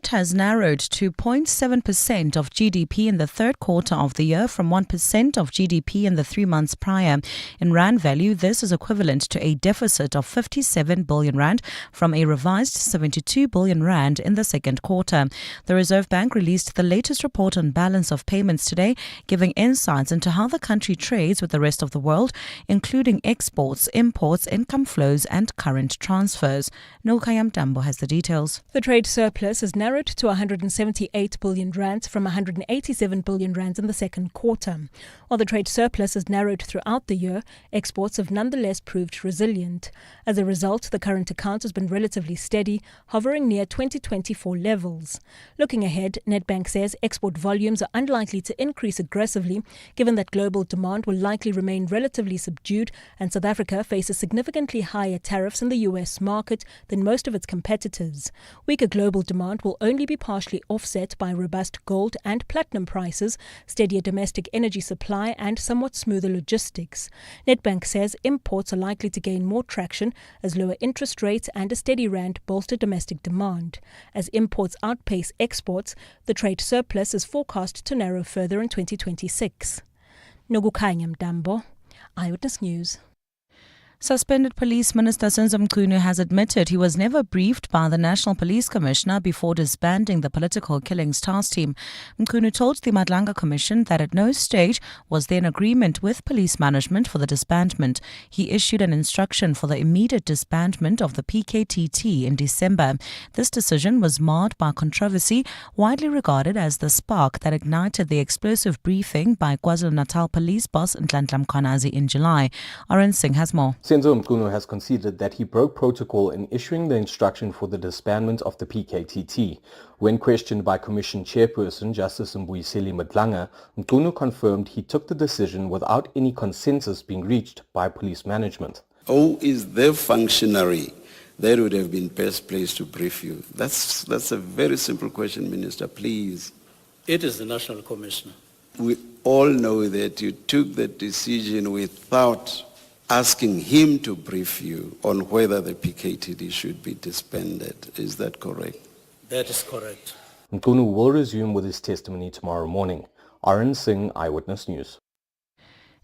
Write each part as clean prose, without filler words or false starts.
debt has narrowed to 0.7% of GDP in the third quarter of the year from 1% of GDP in the 3 months prior. In rand value, this is equivalent to a deficit of 57 billion rand from a revised 72 billion rand in the second quarter. The Reserve Bank released the latest report on balance of payments today, giving insights into how the country trades with the rest of the world, including exports, imports, income flows and current transfers. Nokayam Tambo has the details. The trade surplus has narrowed to 178 billion rand from 187 billion rand in the second quarter. While the trade surplus has narrowed throughout the year, exports have nonetheless proved resilient. As a result, the current account has been relatively steady, hovering near 2024 levels. Looking ahead, Nedbank says export volumes are unlikely to increase aggressively, given that global demand will likely remain relatively subdued and South Africa faces significantly higher tariffs in the US market than most of its competitors. Weaker global demand will only be partially offset by robust gold and platinum prices, steadier domestic energy supply and somewhat smoother logistics. Nedbank says imports are likely to gain more traction as lower interest rates and a steady rand bolster domestic demand. As imports outpace exports, the trade surplus is forecast to narrow further in 2026. Nogukanya Mdambo, Eyewitness News. Suspended Police Minister Stephen has admitted he was never briefed by the National Police Commissioner before disbanding the Political Killings Task Team. Mkhunu told the Madlanga Commission that at no stage was there an agreement with police management for the disbandment. He issued an instruction for the immediate disbandment of the PKTT in December. This decision was marred by controversy, widely regarded as the spark that ignited the explosive briefing by KwaZulu-Natal Police boss Nhlanhla Mkhwanazi in July. Arun Singh has more. Senzo Mkhunu has conceded that he broke protocol in issuing the instruction for the disbandment of the PKTT. When questioned by Commission Chairperson Justice Mbuyiseli Madlanga, Mkhunu confirmed he took the decision without any consensus being reached by police management. Who is the functionary that would have been best placed to brief you? That's a very simple question, Minister, please. It is the National Commissioner. We all know that you took the decision without asking him to brief you on whether the PKTD should be disbanded. Is that correct? That is correct. Mkhunu will resume with his testimony tomorrow morning. Arun Singh, Eyewitness News.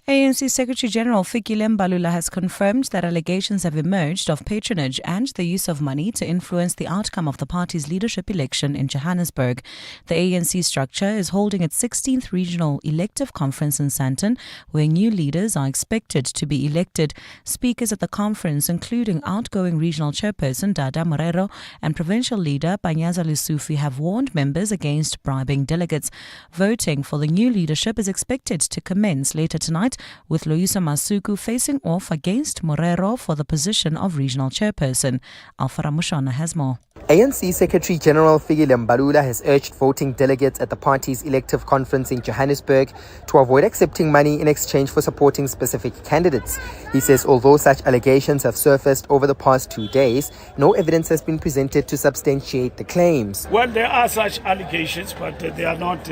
ANC Secretary-General Fikile Mbalula has confirmed that allegations have emerged of patronage and the use of money to influence the outcome of the party's leadership election in Johannesburg. The ANC structure is holding its 16th regional elective conference in Sandton, where new leaders are expected to be elected. Speakers at the conference, including outgoing regional chairperson Dada Morero and provincial leader Panyaza Lesufi, have warned members against bribing delegates. Voting for the new leadership is expected to commence later tonight, with Loyiso Masuku facing off against Morero for the position of regional chairperson. Alfara Mushana has more. ANC Secretary-General Fikile Mbalula has urged voting delegates at the party's elective conference in Johannesburg to avoid accepting money in exchange for supporting specific candidates. He says although such allegations have surfaced over the past 2 days, no evidence has been presented to substantiate the claims. Well, there are such allegations, but they are not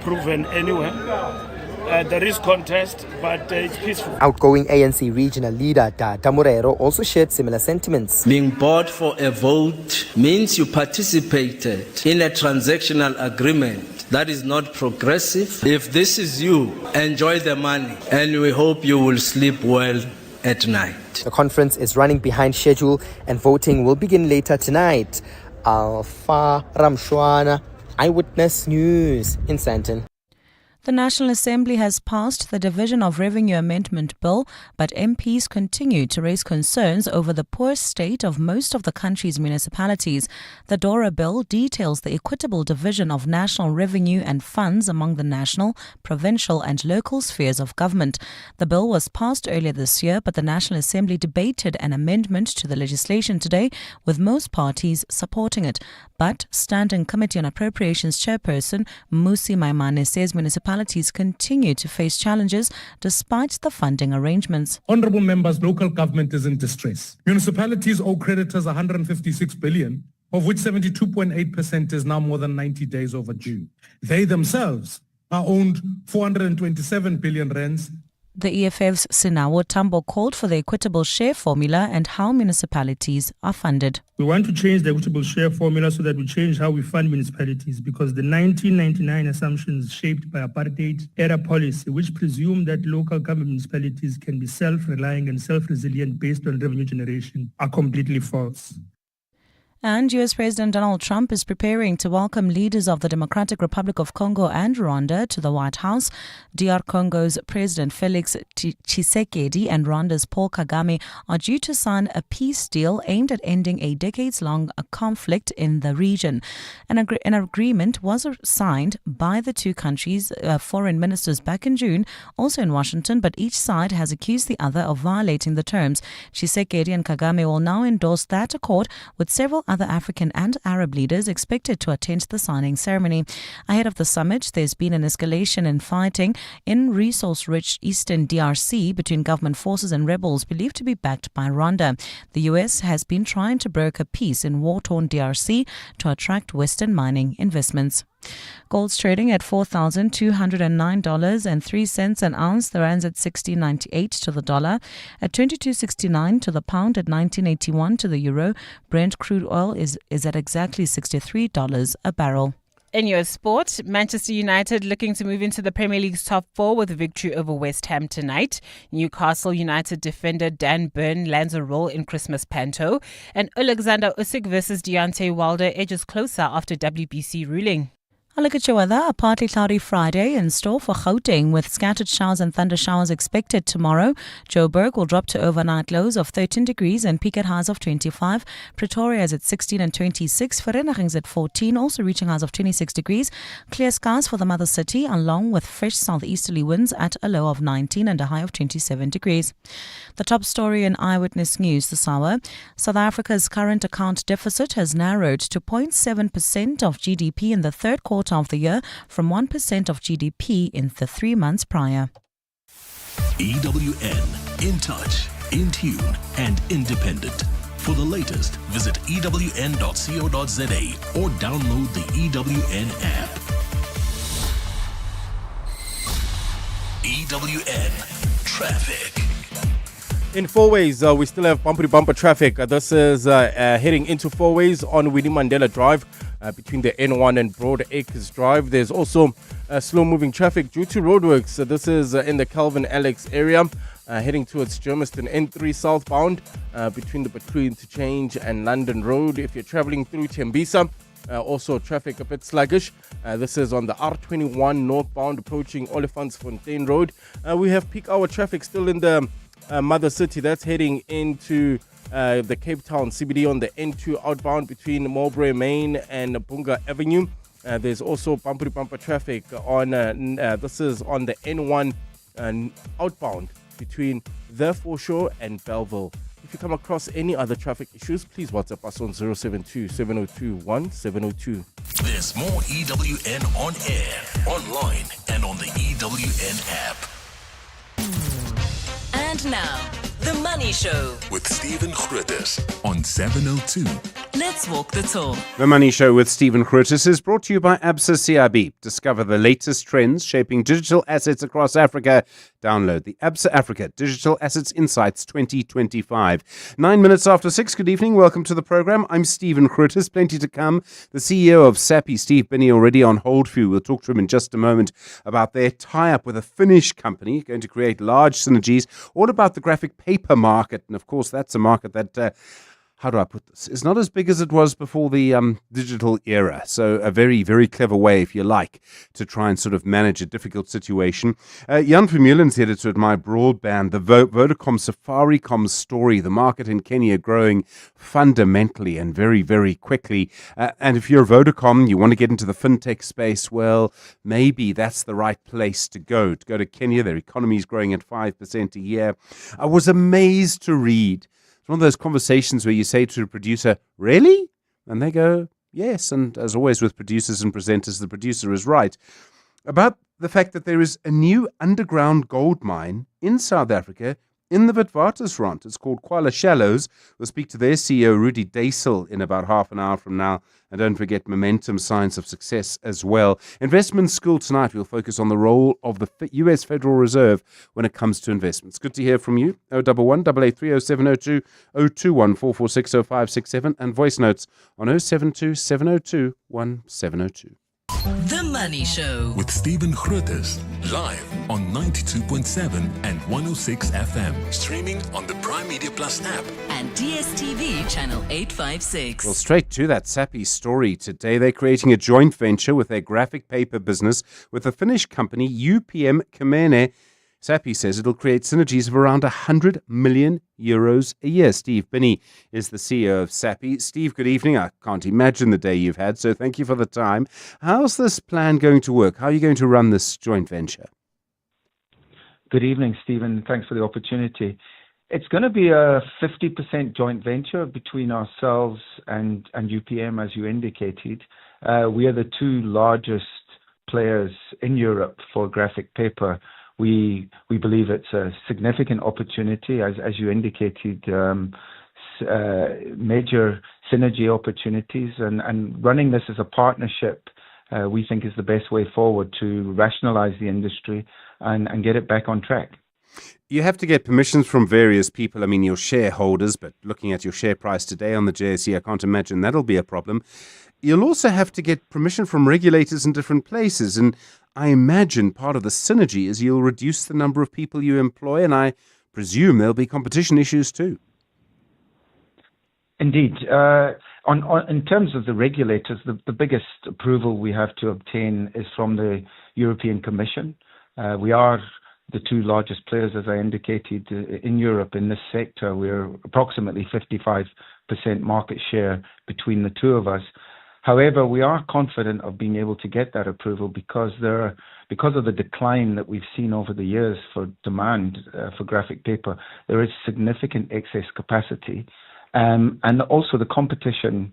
proven anywhere. There is contest, but it's peaceful. Outgoing ANC regional leader Dada Morero also shared similar sentiments. Being bought for a vote means you participated in a transactional agreement that is not progressive. If this is you, enjoy the money, and we hope you will sleep well at night. The conference is running behind schedule and voting will begin later tonight. Alfa Ramshwana, Eyewitness News in Sandton. The National Assembly has passed the Division of Revenue Amendment Bill, but MPs continue to raise concerns over the poor state of most of the country's municipalities. The DORA bill details the equitable division of national revenue and funds among the national, provincial and local spheres of government. The bill was passed earlier this year, but the National Assembly debated an amendment to the legislation today, with most parties supporting it. But Standing Committee on Appropriations Chairperson Musi Maimane says municipalities continue to face challenges despite the funding arrangements. Honourable members, local government is in distress. Municipalities owe creditors 156 billion, of which 72.8% is now more than 90 days overdue. They themselves are owed 427 billion rands The EFF's Sinawo Tambo called for the equitable share formula and how municipalities are funded. We want to change the equitable share formula so that we change how we fund municipalities, because the 1999 assumptions shaped by apartheid-era policy, which presume that local government municipalities can be self-reliant and self-resilient based on revenue generation, are completely false. And US President Donald Trump is preparing to welcome leaders of the Democratic Republic of Congo and Rwanda to the White House. DR Congo's President Felix Tshisekedi and Rwanda's Paul Kagame are due to sign a peace deal aimed at ending a decades-long conflict in the region. An agreement was signed by the two countries' foreign ministers back in June, also in Washington, but each side has accused the other of violating the terms. Tshisekedi and Kagame will now endorse that accord, with several other African and Arab leaders expected to attend the signing ceremony. Ahead of the summit, there's been an escalation in fighting in resource-rich eastern DRC between government forces and rebels believed to be backed by Rwanda. The US has been trying to broker peace in war-torn DRC to attract Western mining investments. Gold's trading at $4,209.03 an ounce. The rand's at 16.98 to the dollar, at 22.69 to the pound, at 19.81 to the euro. Brent crude oil is at exactly $63 a barrel. In US sport, Manchester United looking to move into the Premier League's top four with a victory over West Ham tonight. Newcastle United defender Dan Burn lands a role in Christmas Panto. And Alexander Usyk versus Deontay Wilder edges closer after WBC ruling. A look at your weather. A partly cloudy Friday in store for Gauteng, with scattered showers and thunder showers expected tomorrow. Joburg will drop to overnight lows of 13 degrees and peak at highs of 25. Pretoria is at 16 and 26. Vereeniging's at 14, also reaching highs of 26 degrees. Clear skies for the mother city, along with fresh southeasterly winds at a low of 19 and a high of 27 degrees. The top story in Eyewitness News this hour: South Africa's current account deficit has narrowed to 0.7% of GDP in the third quarter of the year, from 1% of GDP in the 3 months prior. EWN, in touch, in tune, and independent. For the latest, visit ewn.co.za or download the EWN app. EWN Traffic. In four-ways, we still have bumper-to-bumper traffic. This is heading into four-ways on Winnie Mandela Drive between the N1 and Broad Acres Drive. There's also slow-moving traffic due to roadworks. This is in the Calvin Alex area, heading towards Germiston N3 southbound between the Between to Change and London Road. If you're traveling through Tembisa, also traffic a bit sluggish. This is on the R21 northbound approaching Olifantsfontein Road. We have peak hour traffic still in the Mother City. That's heading into the Cape Town CBD on the N2 outbound between Mowbray Main and Bunga Avenue. There's also bumper-to-bumper traffic on this is on the N1 outbound between the Foreshore and Belleville. If you come across any other traffic issues, please WhatsApp us on 072-702-1702. There's more EWN on air, online, and on the EWN app. And now, The Money Show with Stephen Grootes on 702. Let's walk the talk. The Money Show with Stephen Grootes is brought to you by ABSA CIB. Discover the latest trends shaping digital assets across Africa. Download the ABSA Africa Digital Assets Insights 2025. 9 minutes after 6. Good evening. Welcome to the program. I'm Stephen Grootes. Plenty to come. The CEO of SAPI, Steve Binney, already on hold for you. We'll talk to him in just a moment about their tie-up with a Finnish company going to create large synergies. All about the graphic paper market. And of course, that's a market that how do I put this? It's not as big as it was before the digital era. So a very, very clever way, if you like, to try and sort of manage a difficult situation. Jan Vermeulen's headed to admire broadband, the Vodacom Safaricom story, the market in Kenya growing fundamentally and very, very quickly. And if you're Vodacom, you want to get into the fintech space, well, maybe that's the right place to go to Kenya. Their economy is growing at 5% a year. I was amazed to read one of those conversations where you say to a producer, really? And they go, yes. And as always with producers and presenters, the producer is right. About the fact that there is a new underground gold mine in South Africa in the Witwatersrand. It's called Kuala Shallows. We'll speak to their CEO, Rudy Daisel, in about half an hour from now. And don't forget Momentum Signs of Success as well. Investment School tonight, we'll focus on the role of the US Federal Reserve when it comes to investments. Good to hear from you. 011 883 0702 021 446 0567 and voice notes on 072 702 1702. The Money Show with Stephen Grootes, live on 92.7 and 106 FM. Streaming on the Prime Media Plus app and DSTV channel 856. Well, straight to that sappy story today. They're creating a joint venture with their graphic paper business with the Finnish company UPM Kymmene. Sappi says it'll create synergies of around 100 million euros a year. Steve Binney is the CEO of Sappi. Steve, good evening. I can't imagine the day you've had, so thank you for the time. How's this plan going to work? How are you going to run this joint venture? Good evening, Stephen. Thanks for the opportunity. It's going to be a 50% joint venture between ourselves and UPM, as you indicated. We are the two largest players in Europe for graphic paper. We believe it's a significant opportunity, as you indicated, major synergy opportunities, and running this as a partnership, we think is the best way forward to rationalize the industry and get it back on track. You have to get permissions from various people. I mean, your shareholders, but looking at your share price today on the JSE, I can't imagine that'll be a problem. You'll also have to get permission from regulators in different places. And I imagine part of the synergy is you'll reduce the number of people you employ, and I presume there'll be competition issues too. Indeed. In terms of the regulators, the biggest approval we have to obtain is from the European Commission. We are the two largest players, as I indicated, in Europe in this sector. We're approximately 55% market share between the two of us. However, we are confident of being able to get that approval because of the decline that we've seen over the years for demand for graphic paper. There is significant excess capacity, and also the competition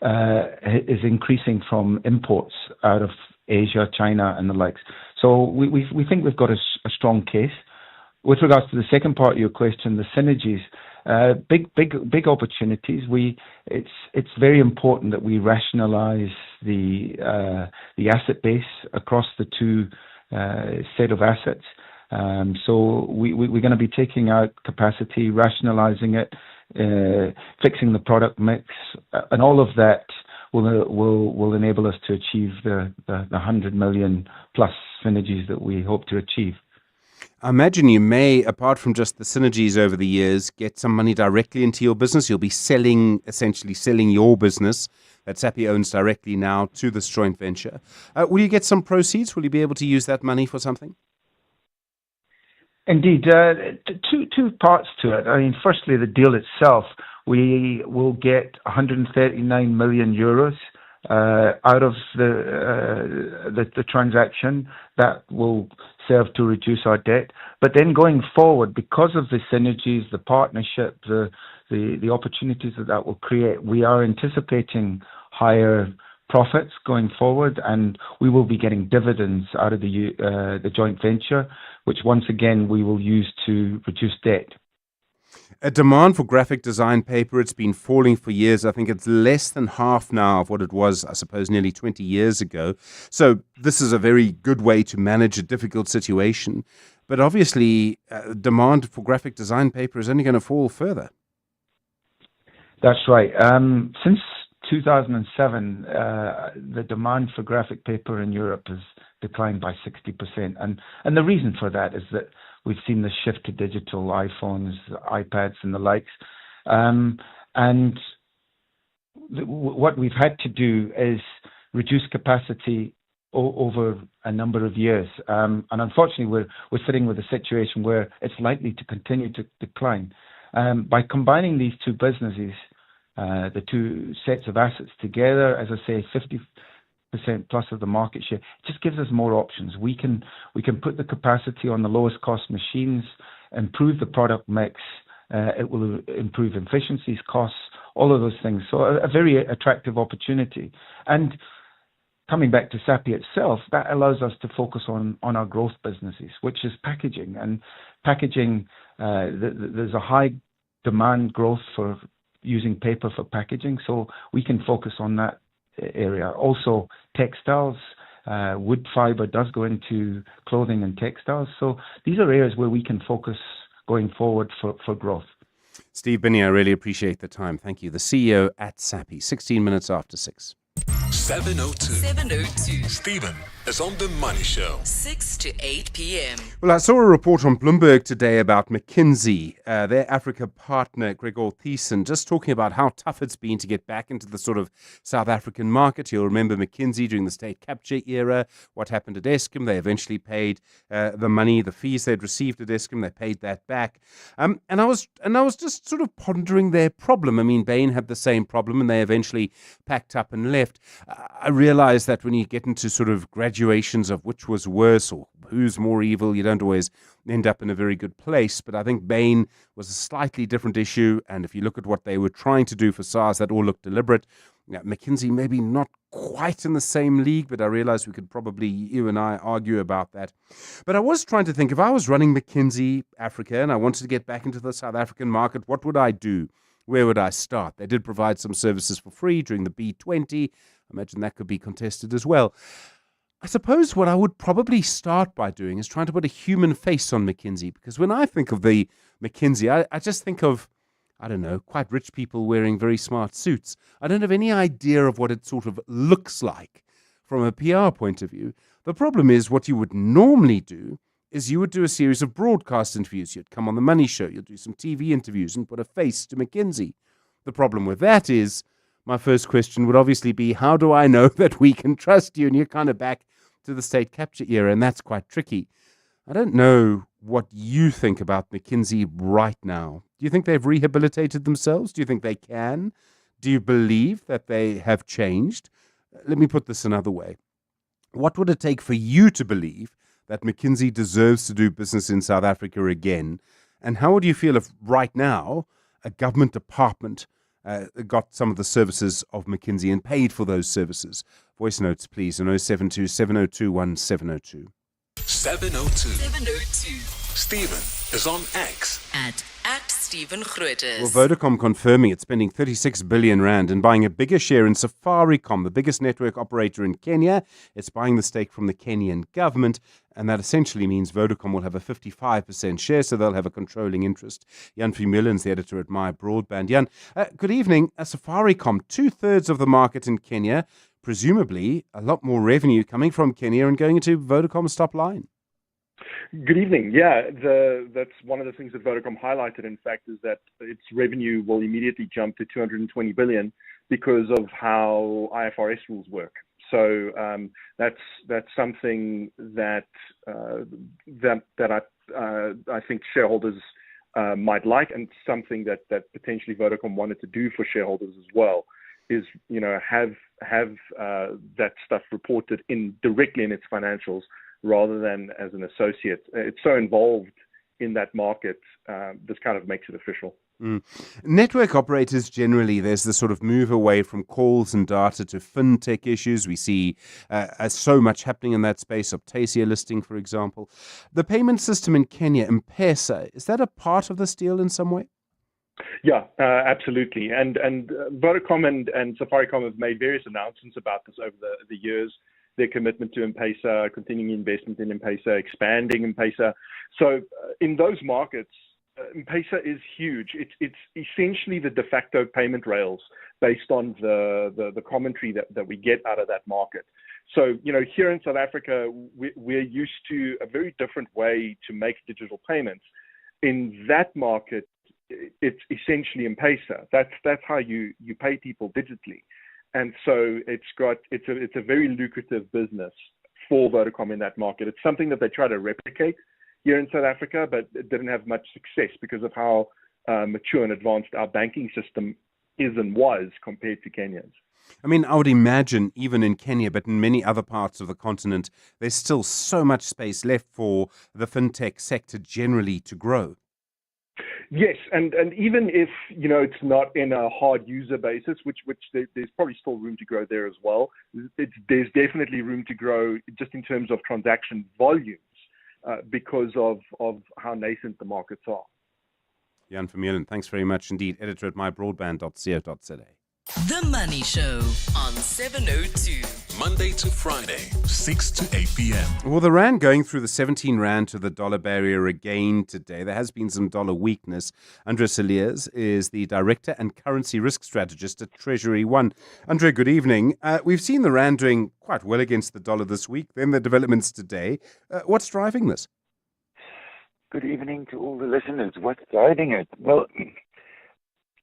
is increasing from imports out of Asia, China, and the likes. So we think we've got a strong case. With regards to the second part of your question, the synergies, big opportunities. It's very important that we rationalize the asset base across the two set of assets. So we're going to be taking out capacity, rationalizing it, fixing the product mix, and all of that will enable us to achieve the 100 million plus synergies that we hope to achieve. I imagine you may, apart from just the synergies over the years, get some money directly into your business. You'll be essentially selling your business that Sappi owns directly now to this joint venture. Will you get some proceeds? Will you be able to use that money for something? Indeed. Two parts to it. I mean, firstly, the deal itself, we will get 139 million euros out of the transaction. That will serve to reduce our debt. But then going forward, because of the synergies, the partnership, the opportunities that will create, we are anticipating higher profits going forward, and we will be getting dividends out of the joint venture, which once again we will use to reduce debt. A demand for graphic design paper, it's been falling for years. I think it's less than half now of what it was, I suppose, nearly 20 years ago. So this is a very good way to manage a difficult situation. But obviously, demand for graphic design paper is only going to fall further. That's right. Since 2007, the demand for graphic paper in Europe has declined by 60%. And the reason for that is that we've seen the shift to digital iPhones, iPads, and the likes. What we've had to do is reduce capacity over a number of years. And unfortunately, we're sitting with a situation where it's likely to continue to decline. By combining these two businesses, the two sets of assets together, as I say, 50% plus of the market share, it just gives us more options. We can put the capacity on the lowest cost machines, improve the product mix. It will improve efficiencies, costs, all of those things. So a very attractive opportunity. And coming back to SAPI itself, that allows us to focus on our growth businesses, which is packaging. And packaging, there's a high demand growth for using paper for packaging, so we can focus on that area. Also, textiles, wood fiber does go into clothing and textiles. So these are areas where we can focus going forward for growth. Steve Binney, I really appreciate the time. Thank you. The CEO at SAPI, 16 minutes after 6. 702. 702. Stephen is on The Money Show. 6 to 8 p.m. Well, I saw a report on Bloomberg today about McKinsey, their Africa partner, Gregor Thiessen, just talking about how tough it's been to get back into the sort of South African market. You'll remember McKinsey during the state capture era, what happened at Eskom. They eventually paid the money, the fees they'd received at Eskom, they paid that back. And I was just sort of pondering their problem. I mean, Bain had the same problem and they eventually packed up and left. I realized that when you get into sort of graduations of which was worse or who's more evil, you don't always end up in a very good place. But I think Bain was a slightly different issue. And if you look at what they were trying to do for SARS, that all looked deliberate. McKinsey maybe not quite in the same league, but I realize we could probably, you and I, argue about that. But I was trying to think, if I was running McKinsey Africa and I wanted to get back into the South African market, what would I do? Where would I start? They did provide some services for free during the B20. I imagine that could be contested as well. I suppose what I would probably start by doing is trying to put a human face on McKinsey, because when I think of the McKinsey, I just think of, I don't know, quite rich people wearing very smart suits. I don't have any idea of what it sort of looks like from a PR point of view. The problem is what you would normally do is you would do a series of broadcast interviews. You'd come on The Money Show, you'd do some TV interviews and put a face to McKinsey. The problem with that is, my first question would obviously be, how do I know that we can trust you? And you're kind of back to the state capture era, and that's quite tricky. I don't know what you think about McKinsey right now. Do you think they've rehabilitated themselves? Do you think they can? Do you believe that they have changed? Let me put this another way. What would it take for you to believe that McKinsey deserves to do business in South Africa again? And how would you feel if right now a government department got some of the services of McKinsey and paid for those services? Voice notes, please, on 072 702 1702. 702. 702. Stephen is on X. At Stephen Grootes. Well, Vodacom confirming it's spending 36 billion rand and buying a bigger share in Safaricom, the biggest network operator in Kenya. It's buying the stake from the Kenyan government, and that essentially means Vodacom will have a 55% share, so they'll have a controlling interest. Jan Vermeulen's the editor at My Broadband. Jan, good evening. Safaricom, 2/3 of the market in Kenya, presumably a lot more revenue coming from Kenya and going into Vodacom's top line. Good evening. Yeah, that's one of the things that Vodacom highlighted, in fact, is that its revenue will immediately jump to 220 billion because of how IFRS rules work. So that's something that I think shareholders might like, and something that potentially Vodacom wanted to do for shareholders as well, is have that stuff reported directly in its financials, rather than as an associate. It's so involved in that market, this kind of makes it official. Network operators generally, there's this sort of move away from calls and data to fintech issues. We see so much happening in that space. Optasia listing, for example. The payment system in Kenya, M-Pesa, is that a part of this deal in some way? Yeah, absolutely. And Vodacom and Safaricom have made various announcements about this over the years. Their commitment to M-Pesa, continuing investment in M-Pesa, expanding M-Pesa. So in those markets, M-Pesa is huge. It's essentially the de facto payment rails based on the commentary that we get out of that market. So, here in South Africa, we're used to a very different way to make digital payments. In that market, it's essentially M-Pesa. That's how you pay people digitally. And so it's a very lucrative business for Vodacom in that market. It's something that they try to replicate here in South Africa, but it didn't have much success because of how mature and advanced our banking system is and was compared to Kenya's. I mean, I would imagine even in Kenya, but in many other parts of the continent, there's still so much space left for the fintech sector generally to grow. Yes, and even if it's not in a hard user basis, which there's probably still room to grow there as well. There's definitely room to grow just in terms of transaction volumes because of how nascent the markets are. Jan Vermeulen, thanks very much indeed. Editor at mybroadband.co.za. The Money Show on 702. Monday to Friday, 6 to 8 p.m. Well, the rand going through the 17 rand to the dollar barrier again today. There has been some dollar weakness. Andres Elias is the director and currency risk strategist at Treasury One. Andre, good evening. We've seen the rand doing quite well against the dollar this week. Then the developments today. What's driving this? Good evening to all the listeners. What's driving it? Well,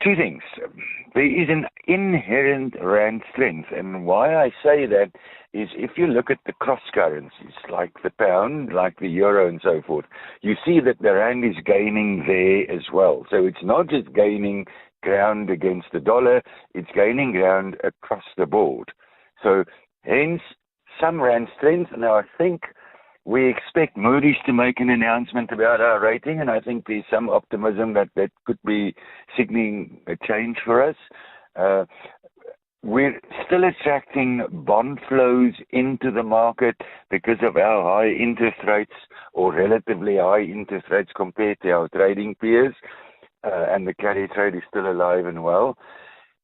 two things. There is an inherent rand strength, and why I say that is if you look at the cross currencies, like the pound, like the euro and so forth, you see that the rand is gaining there as well. So it's not just gaining ground against the dollar, it's gaining ground across the board. So hence some rand strength. Now I think we expect Moody's to make an announcement about our rating, and I think there's some optimism that could be signaling a change for us. We're still attracting bond flows into the market because of our high interest rates, or relatively high interest rates compared to our trading peers, and the carry trade is still alive and well.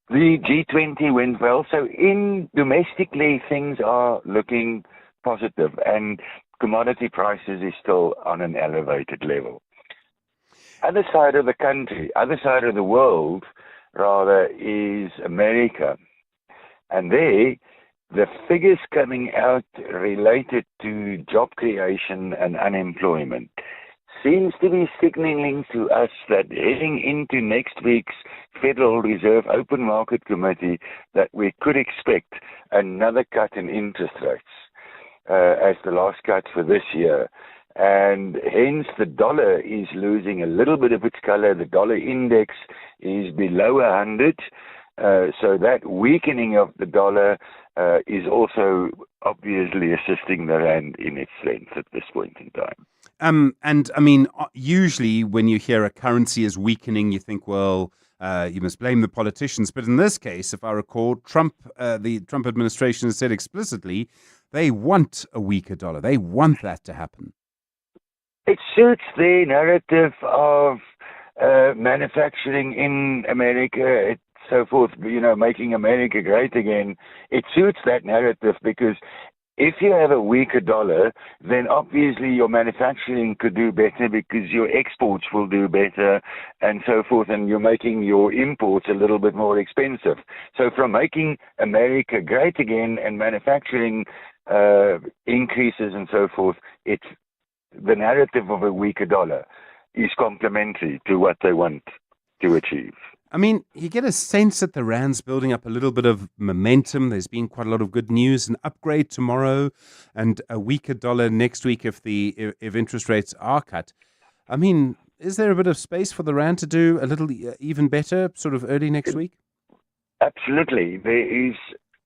The G20 went well, so domestically things are looking positive, and commodity prices is still on an elevated level. Other side of the world, rather, is America. And there, the figures coming out related to job creation and unemployment seems to be signaling to us that heading into next week's Federal Reserve Open Market Committee that we could expect another cut in interest rates. As the last cut for this year. And hence the dollar is losing a little bit of its color. The dollar index is below 100. So that weakening of the dollar is also obviously assisting the rand in its strength at this point in time. And I mean, usually when you hear a currency is weakening, you think, well, you must blame the politicians. But in this case, if I recall, the Trump administration has said explicitly they want a weaker dollar. They want that to happen. It suits the narrative of manufacturing in America, and so forth, making America great again. It suits that narrative because if you have a weaker dollar, then obviously your manufacturing could do better because your exports will do better and so forth, and you're making your imports a little bit more expensive. So from making America great again and manufacturing increases and so forth, it's the narrative of a weaker dollar is complementary to what they want to achieve. I mean, you get a sense that the rand's building up a little bit of momentum. There's been quite a lot of good news, an upgrade tomorrow and a weaker dollar next week if interest rates are cut. I mean, is there a bit of space for the rand to do a little even better sort of early next week? Absolutely. There is.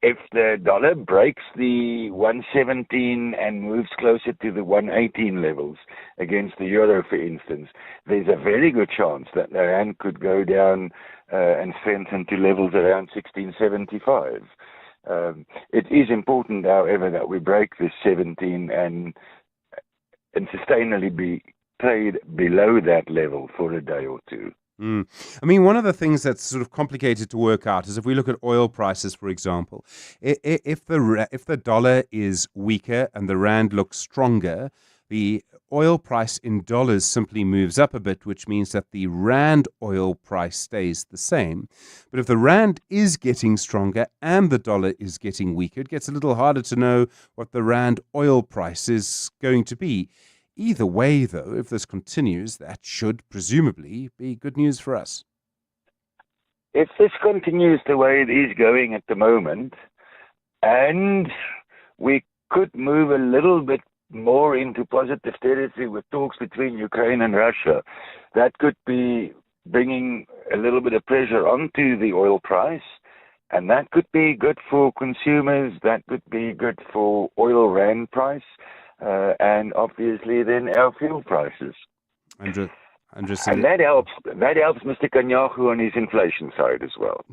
If the dollar breaks the 117 and moves closer to the 118 levels against the euro, for instance, there's a very good chance that the rand could go down and strengthen to levels around 1675. It is important, however, that we break this 17 and sustainably be trade below that level for a day or two. I mean, one of the things that's sort of complicated to work out is if we look at oil prices, for example, if the dollar is weaker and the rand looks stronger, the oil price in dollars simply moves up a bit, which means that the rand oil price stays the same. But if the rand is getting stronger and the dollar is getting weaker, it gets a little harder to know what the rand oil price is going to be. Either way, though, if this continues, that should presumably be good news for us. If this continues the way it is going at the moment, and we could move a little bit more into positive territory with talks between Ukraine and Russia, that could be bringing a little bit of pressure onto the oil price, and that could be good for consumers, that could be good for oil rand price, and obviously then our fuel prices. Andres And that helps Mr. Kanyahu on his inflation side as well.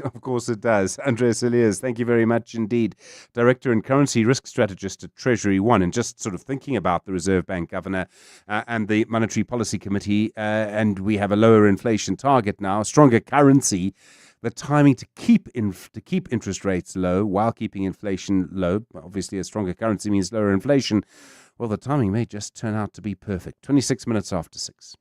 Of course it does. Andres Elias, thank you very much indeed. Director and Currency Risk Strategist at Treasury One. And just sort of thinking about the Reserve Bank Governor and the Monetary Policy Committee, and we have a lower inflation target now, a stronger currency, the timing to keep interest rates low while keeping inflation low. Obviously, a stronger currency means lower inflation. Well, the timing may just turn out to be perfect. 26 minutes after 6.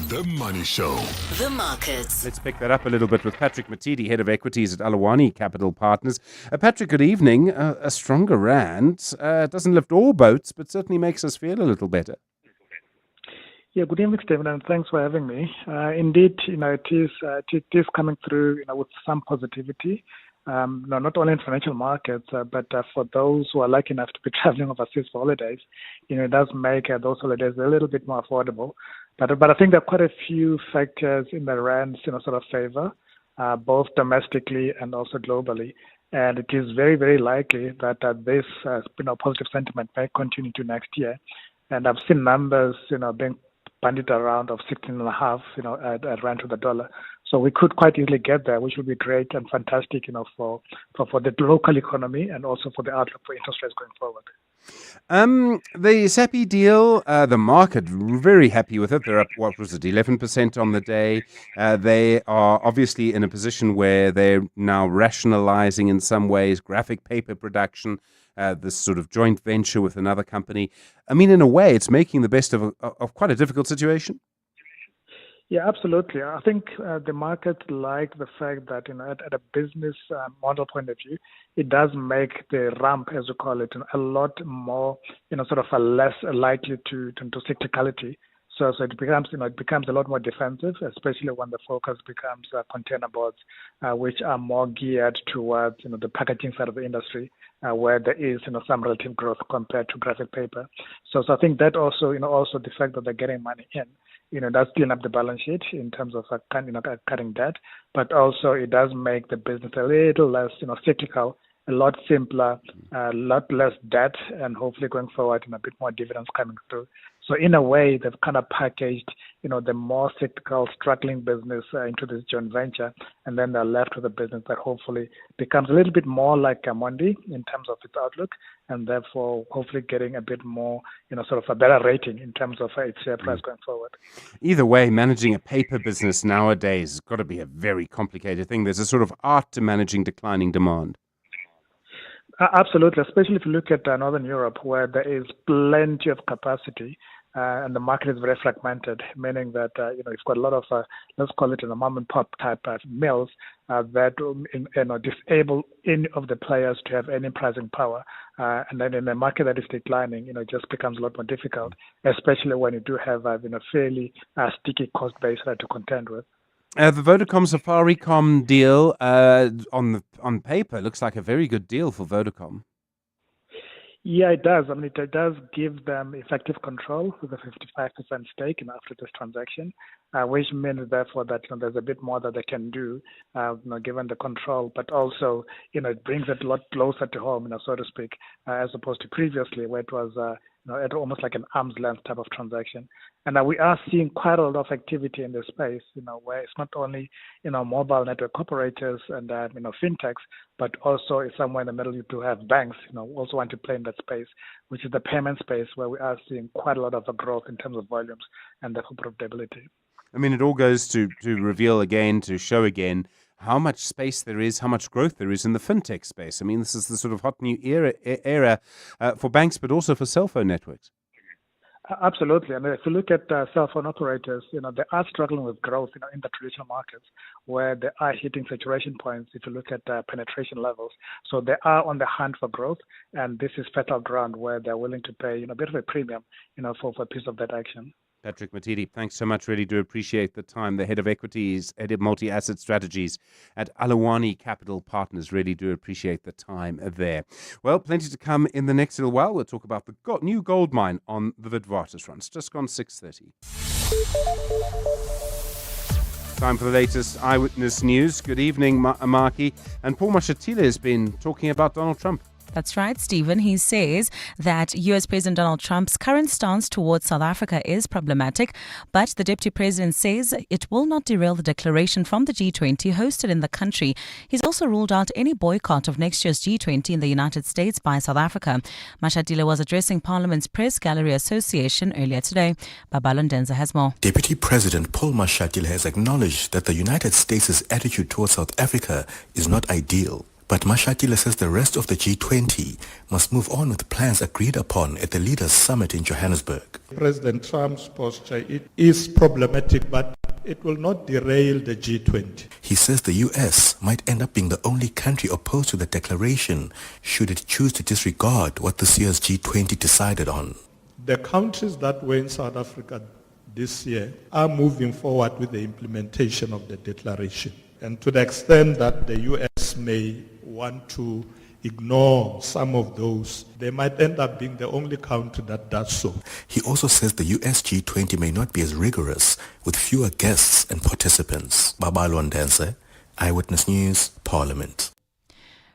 The Money Show. The markets. Let's pick that up a little bit with Patrick Matidi, Head of Equities at Alawani Capital Partners. Patrick, good evening. A stronger rand doesn't lift all boats, but certainly makes us feel a little better. Yeah, good evening, Stephen, and thanks for having me. Indeed, it is coming through, with some positivity. Not only in financial markets, but for those who are lucky enough to be traveling overseas for holidays, it does make those holidays a little bit more affordable. But I think there are quite a few factors in the rand's sort of favor, both domestically and also globally. And it is very, very likely that this positive sentiment may continue to next year. And I've seen numbers, being bandied around of 16.5, at rand to the dollar. So we could quite easily get there, which would be great and fantastic, for the local economy and also for the outlook for interest rates going forward. The SAPI deal, the market very happy with it. They're up, 11% on the day. They are obviously in a position where they're now rationalizing in some ways graphic paper production, this sort of joint venture with another company. I mean, in a way, it's making the best of quite a difficult situation. Yeah, absolutely. I think the market like the fact that at a business model point of view, it does make the ramp, as you call it, a lot more, sort of a less likely to cyclicality. So it becomes a lot more defensive, especially when the focus becomes container boards, which are more geared towards the packaging side of the industry, where there is some relative growth compared to graphic paper. So I think that also also the fact that they're getting money in, does clean up the balance sheet in terms of cutting debt, but also it does make the business a little less cyclical, a lot simpler, a lot less debt, and hopefully going forward a bit more dividends coming through. So in a way, they've kind of packaged, the more cyclical, struggling business into this joint venture, and then they're left with a business that hopefully becomes a little bit more like Amundi in terms of its outlook, and therefore hopefully getting a bit more, sort of a better rating in terms of its share price going forward. Either way, managing a paper business nowadays has got to be a very complicated thing. There's a sort of art to managing declining demand. Absolutely, especially if you look at Northern Europe, where there is plenty of capacity and the market is very fragmented, meaning that you've got a lot of let's call it mom and pop type of mills that disable any of the players to have any pricing power, and then in a market that is declining, it just becomes a lot more difficult, especially when you do have fairly sticky cost base to contend with. The Vodacom Safaricom deal on paper looks like a very good deal for Vodacom. Yeah, it does. I mean, it does give them effective control with a 55% stake after this transaction, which means therefore that there's a bit more that they can do, given the control. But also, it brings it a lot closer to home, so to speak, as opposed to previously where it was at almost like an arm's length type of transaction. And we are seeing quite a lot of activity in this space, where it's not only, mobile network operators and, fintechs, but also somewhere in the middle you do have banks, also want to play in that space, which is the payment space where we are seeing quite a lot of growth in terms of volumes and therefore profitability. I mean, it all goes to reveal again, to show again how much space there is, how much growth there is in the fintech space. I mean, this is the sort of hot new era for banks, but also for cell phone networks. Absolutely. And if you look at cell phone operators, they are struggling with growth, in the traditional markets where they are hitting saturation points if you look at penetration levels. So they are on the hunt for growth, and this is fertile ground where they're willing to pay, a bit of a premium, for a piece of that action. Patrick Matidi, thanks so much. Really do appreciate the time. The head of equities, head of multi-asset strategies at Alawani Capital Partners. Really do appreciate the time there. Well, plenty to come in the next little while. We'll talk about the new gold mine on the Witwatersrand. It's just gone 6:30. Time for the latest Eyewitness News. Good evening, Amaki. And Paul Mashatile has been talking about Donald Trump. That's right, Stephen. He says that US President Donald Trump's current stance towards South Africa is problematic, but the Deputy President says it will not derail the declaration from the G20 hosted in the country. He's also ruled out any boycott of next year's G20 in the United States by South Africa. Mashatile was addressing Parliament's Press Gallery Association earlier today. Babalo Ndenza has more. Deputy President Paul Mashatile has acknowledged that the United States' attitude towards South Africa is not ideal. But Mashatile says the rest of the G20 must move on with plans agreed upon at the Leaders' Summit in Johannesburg. President Trump's posture is problematic, but it will not derail the G20. He says the US might end up being the only country opposed to the declaration should it choose to disregard what this year's G20 decided on. The countries that were in South Africa this year are moving forward with the implementation of the declaration. And to the extent that the US may want to ignore some of those, they might end up being the only country that does so. He also says the US G20 may not be as rigorous with fewer guests and participants. Babalo Ndenza, Eyewitness News, Parliament.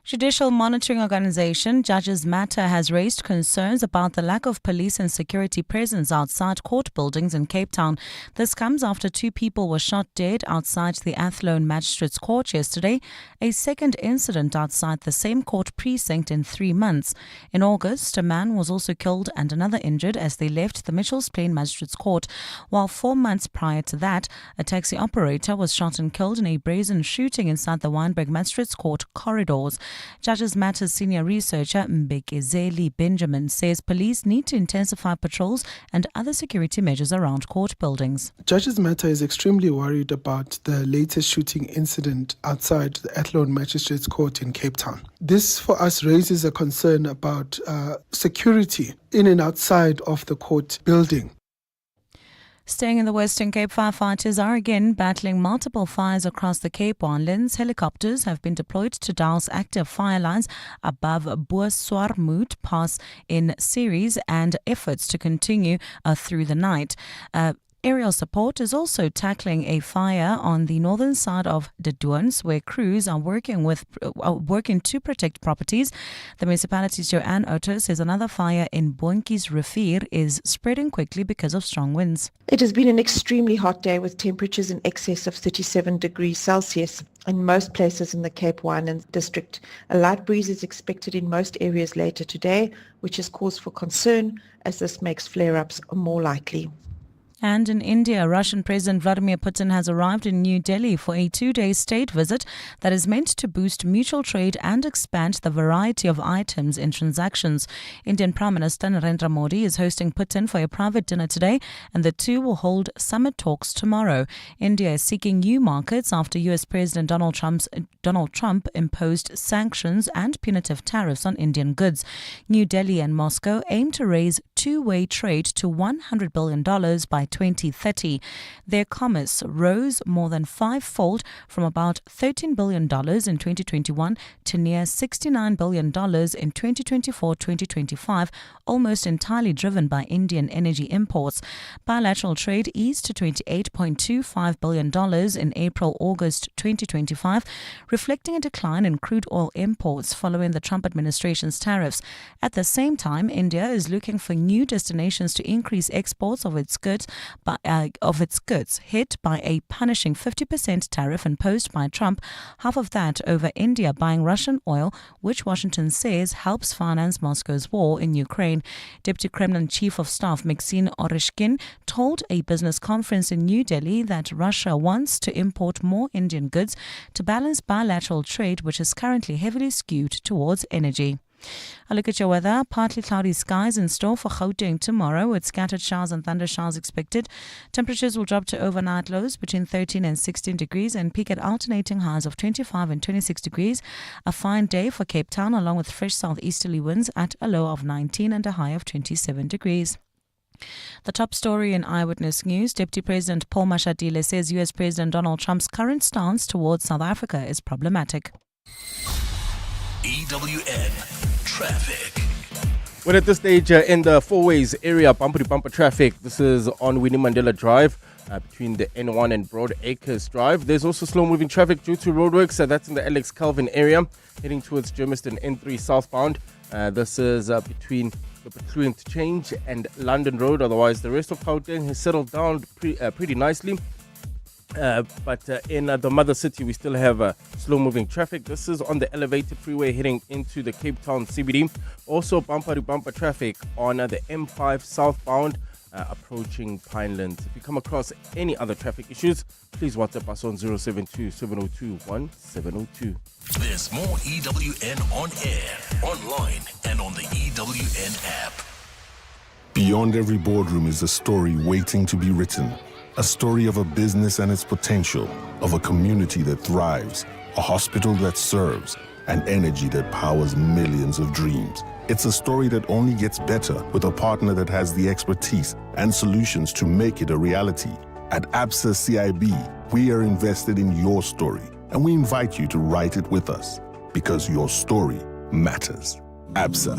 Judicial Monitoring Organization Judges Matter has raised concerns about the lack of police and security presence outside court buildings in Cape Town. This comes after 2 people were shot dead outside the Athlone Magistrates Court yesterday, a second incident outside the same court precinct in 3 months. In August, a man was also killed and another injured as they left the Mitchells Plain Magistrates Court, while 4 months prior to that, a taxi operator was shot and killed in a brazen shooting inside the Wynberg Magistrates Court corridors. Judges Matters senior researcher Mbekezeli Benjamin says police need to intensify patrols and other security measures around court buildings. Judges Matter is extremely worried about the latest shooting incident outside the Athlone Magistrates Court in Cape Town. This for us raises a concern about security in and outside of the court building. Staying in the Western Cape, firefighters are again battling multiple fires across the Cape Winelands. Helicopters have been deployed to douse active fire lines above Boeswarmoed Pass in series, and efforts to continue through the night. Aerial support is also tackling a fire on the northern side of the Duans, where crews are working to protect properties. The municipality's Joanne Otto says another fire in Bontjies Rivier is spreading quickly because of strong winds. It has been an extremely hot day with temperatures in excess of 37 degrees Celsius in most places in the Cape Winelands district. A light breeze is expected in most areas later today, which is cause for concern as this makes flare-ups more likely. And in India, Russian President Vladimir Putin has arrived in New Delhi for a 2-day state visit that is meant to boost mutual trade and expand the variety of items in transactions. Indian Prime Minister Narendra Modi is hosting Putin for a private dinner today, and the two will hold summit talks tomorrow. India is seeking new markets after US President Donald Trump imposed sanctions and punitive tariffs on Indian goods. New Delhi and Moscow aim to raise two-way trade to $100 billion by 2030. Their commerce rose more than 5-fold from about $13 billion in 2021 to near $69 billion in 2024-2025, almost entirely driven by Indian energy imports. Bilateral trade eased to $28.25 billion in April-August 2025, reflecting a decline in crude oil imports following the Trump administration's tariffs. At the same time, India is looking for new destinations to increase exports of its goods, hit by a punishing 50% tariff imposed by Trump, half of that over India buying Russian oil, which Washington says helps finance Moscow's war in Ukraine. Deputy Kremlin Chief of Staff Maxine Oreshkin told a business conference in New Delhi that Russia wants to import more Indian goods to balance bilateral trade, which is currently heavily skewed towards energy. A look at your weather. Partly cloudy skies in store for Gauteng tomorrow, with scattered showers and thunder showers expected. Temperatures will drop to overnight lows between 13 and 16 degrees and peak at alternating highs of 25 and 26 degrees. A fine day for Cape Town, along with fresh southeasterly winds at a low of 19 and a high of 27 degrees. The top story in Eyewitness News. Deputy President Paul Mashatile says US President Donald Trump's current stance towards South Africa is problematic. EWN Traffic. Well, at this stage in the Fourways area, bumper-to-bumper traffic. This is on Winnie Mandela Drive between the N1 and Broad Acres Drive. There's also slow-moving traffic due to roadworks. That's in the Alex Calvin area, heading towards Germiston N3 southbound. This is between the Petru Interchange and London Road. Otherwise, the rest of Gauteng has settled down pretty nicely. But in the mother city, we still have slow-moving traffic. This is on the elevated freeway heading into the Cape Town CBD. Also, bumper-to-bumper traffic on the M5 southbound approaching Pinelands. If you come across any other traffic issues, please WhatsApp us on 072-702-1702. There's more EWN on air, online, and on the EWN app. Beyond every boardroom is a story waiting to be written. A story of a business and its potential, of a community that thrives, a hospital that serves, and energy that powers millions of dreams. It's a story that only gets better with a partner that has the expertise and solutions to make it a reality. At ABSA CIB, we are invested in your story, and we invite you to write it with us, because your story matters. ABSA,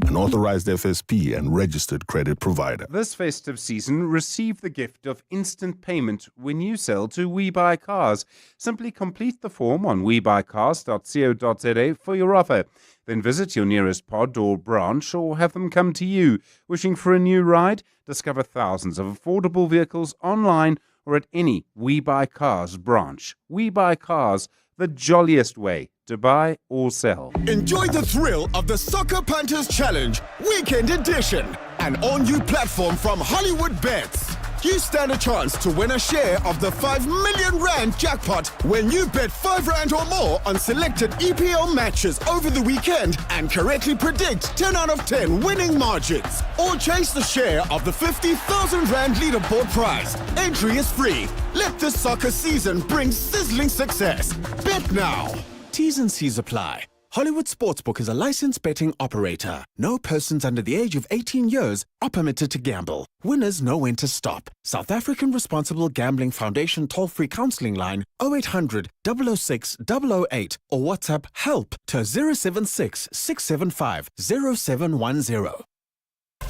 an authorized FSP and registered credit provider. This festive season, receive the gift of instant payment when you sell to We Buy Cars. Simply complete the form on webuycars.co.za for your offer. Then visit your nearest pod or branch or have them come to you. Wishing for a new ride? Discover thousands of affordable vehicles online or at any We Buy Cars branch. We Buy Cars, the jolliest way to buy or sell. Enjoy the thrill of the Soccer Panthers Challenge Weekend Edition, an all-new platform from Hollywood Bets. You stand a chance to win a share of the 5 million rand jackpot when you bet 5 rand or more on selected EPL matches over the weekend and correctly predict 10 out of 10 winning margins. Or chase the share of the 50,000 rand leaderboard prize. Entry is free. Let this soccer season bring sizzling success. Bet now. T's and C's apply. Hollywood Sportsbook is a licensed betting operator. No persons under the age of 18 years are permitted to gamble. Winners know when to stop. South African Responsible Gambling Foundation toll-free counseling line 0800 006 008 or WhatsApp HELP to 076 675 0710.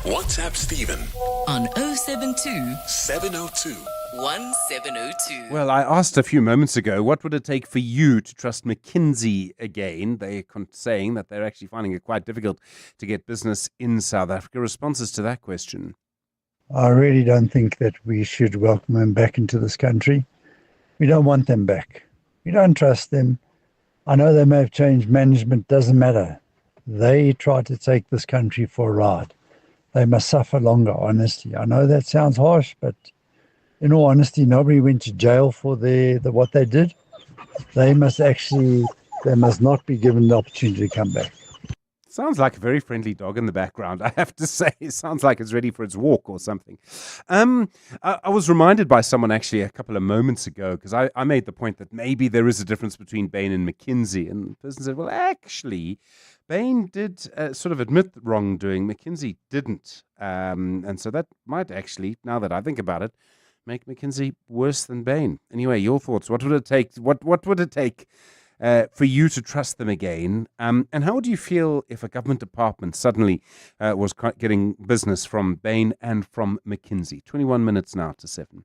WhatsApp Stephen on 072 702 1702. Well, I asked a few moments ago, what would it take for you to trust McKinsey again? They're saying that they're actually finding it quite difficult to get business in South Africa. Responses to that question? I really don't think that we should welcome them back into this country. We don't want them back. We don't trust them. I know they may have changed management, doesn't matter. They tried to take this country for a ride. They must suffer longer, honestly. I know that sounds harsh, but in all honesty, nobody went to jail for what they did. They must not be given the opportunity to come back. Sounds like a very friendly dog in the background, I have to say. It sounds like it's ready for its walk or something. I was reminded by someone actually a couple of moments ago, because I made the point that maybe there is a difference between Bain and McKinsey. And the person said, well, actually, Bain did sort of admit wrongdoing. McKinsey didn't. And so that might actually, now that I think about it, make McKinsey worse than Bain. Anyway, your thoughts. What would it take? What would it take for you to trust them again? And how would you feel if a government department suddenly was getting business from Bain and from McKinsey? 21 minutes now to 7.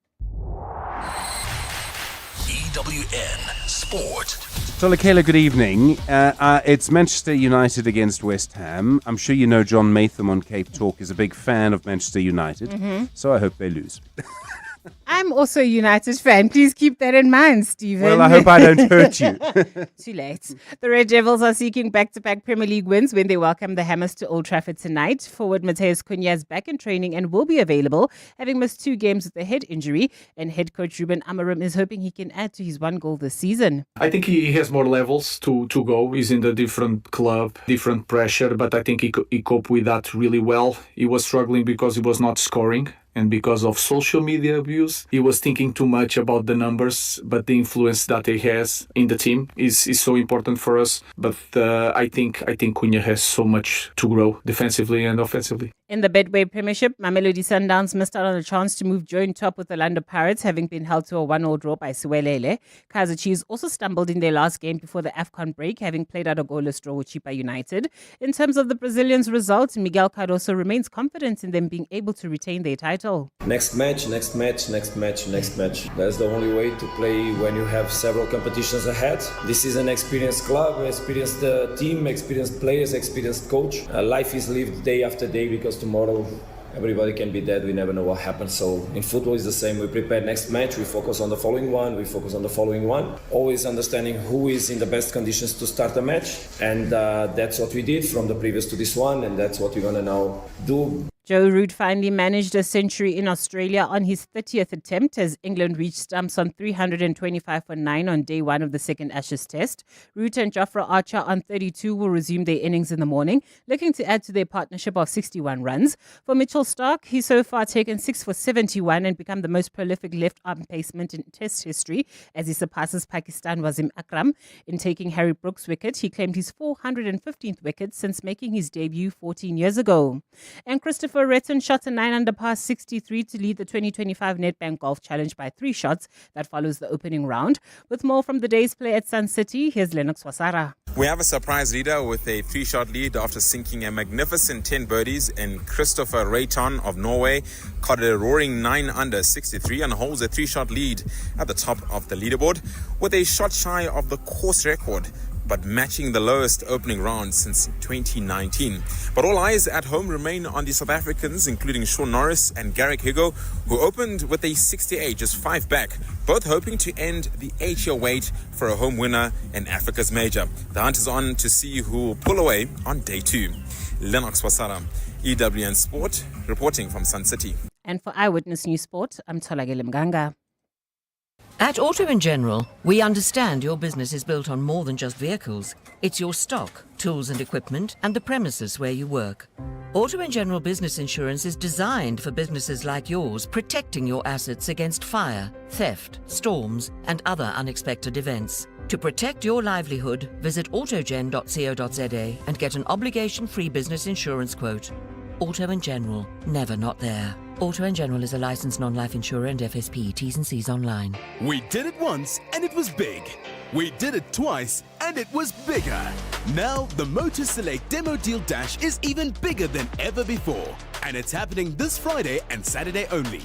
EWN Sport. Tolakela, good evening. It's Manchester United against West Ham. I'm sure you know John Matham on Cape Talk is a big fan of Manchester United, so I hope they lose. I'm also a United fan. Please keep that in mind, Stephen. Well, I hope I don't hurt you. Too late. The Red Devils are seeking back-to-back Premier League wins when they welcome the Hammers to Old Trafford tonight. Forward Mateus Cunha is back in training and will be available, having missed 2 games with a head injury. And head coach Ruben Amorim is hoping he can add to his 1 goal this season. I think he has more levels to go. He's in a different club, different pressure, but I think he coped with that really well. He was struggling because he was not scoring. And because of social media abuse, he was thinking too much about the numbers, but the influence that he has in the team is so important for us. But I think Cunha has so much to grow defensively and offensively. In the Betway Premiership, Mamelodi Sundowns missed out on a chance to move joint top with the Orlando Pirates, having been held to a 1-0 draw by Siwelele. Kaizer Chiefs also stumbled in their last game before the AFCON break, having played out a goalless draw with Chipa United. In terms of the Brazilians' results, Miguel Cardoso remains confident in them being able to retain their title. Next match. That's the only way to play when you have several competitions ahead. This is an experienced club, experienced team, experienced players, experienced coach. Life is lived day after day because tomorrow everybody can be dead. We never know what happens. So in football it's the same. We prepare next match. We focus on the following one. Always understanding who is in the best conditions to start a match. And that's what we did from the previous to this one. And that's what we're going to now do. Joe Root finally managed a century in Australia on his 30th attempt as England reached stumps on 325 for 9 on day one of the second Ashes Test. Root and Jofra Archer on 32 will resume their innings in the morning, looking to add to their partnership of 61 runs. For Mitchell Starc, he's so far taken 6 for 71 and become the most prolific left-arm batsman in Test history as he surpasses Pakistan Wasim Akram. In taking Harry Brooks' wicket, he claimed his 415th wicket since making his debut 14 years ago. And Christopher Retton shot a 9 under par 63 to lead the 2025 Nedbank Golf Challenge by 3 shots that follows the opening round. With more from the day's play at Sun City, here's Lennox Wasara. We have a surprise leader with a 3-shot lead after sinking a magnificent 10 birdies, and Christopher Retton of Norway caught a roaring 9 under 63 and holds a 3-shot lead at the top of the leaderboard with a shot shy of the course record, but matching the lowest opening round since 2019. But all eyes at home remain on the South Africans, including Sean Norris and Garrick Higo, who opened with a 68, just 5 back, both hoping to end the 8-year wait for a home winner in Africa's major. The hunt is on to see who will pull away on day 2. Lennox Wasara, EWN Sport, reporting from Sun City. And for Eyewitness News Sport, I'm Tolagile Mganga. At Auto & General, we understand your business is built on more than just vehicles. It's your stock, tools and equipment, and the premises where you work. Auto & General Business Insurance is designed for businesses like yours, protecting your assets against fire, theft, storms, and other unexpected events. To protect your livelihood, visit autogen.co.za and get an obligation-free business insurance quote. Auto & General, never not there. Auto & General is a licensed non-life insurer and FSP. T's and C's online. We did it once and it was big. We did it twice and it was bigger. Now the Motor Select Demo Deal Dash is even bigger than ever before. And it's happening this Friday and Saturday only.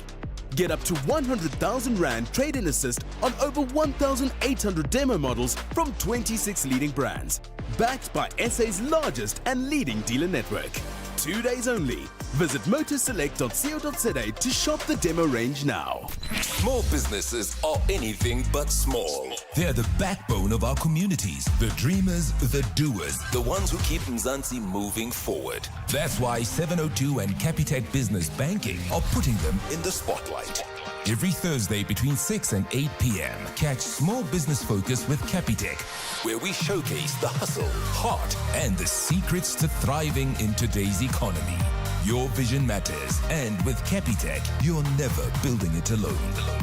Get up to 100,000 Rand trade-in assist on over 1,800 demo models from 26 leading brands. Backed by SA's largest and leading dealer network. 2 days only. Visit motorselect.co.za to shop the demo range now. Small businesses are anything but small. They're the backbone of our communities, the dreamers, the doers, the ones who keep Mzansi moving forward. That's why 702 and Capitec Business Banking are putting them in the spotlight. Every Thursday between 6 and 8 p.m. Catch Small Business Focus with Capitec, where we showcase the hustle, heart, and the secrets to thriving in today's economy. Your vision matters, and with Capitec, you're never building it alone.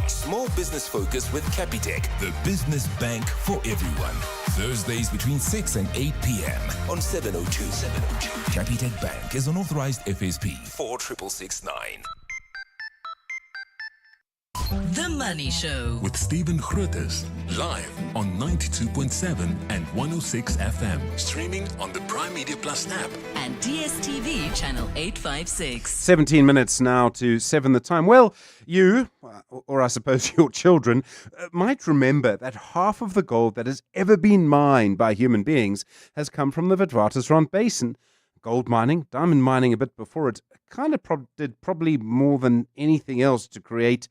Small Business Focus with Capitec, the business bank for everyone. Thursdays between 6 and 8 p.m. on 702. Capitec Bank is an authorized FSP 46669. The Money Show with Stephen Grootes, live on 92.7 and 106 FM. Streaming on the Prime Media Plus app. and DSTV channel 856. 17 minutes now to 7 the time. Well, you, or I suppose your children, might remember that half of the gold that has ever been mined by human beings has come from the Witwatersrand Basin. Gold mining, diamond mining a bit before it, kind of did probably more than anything else to create,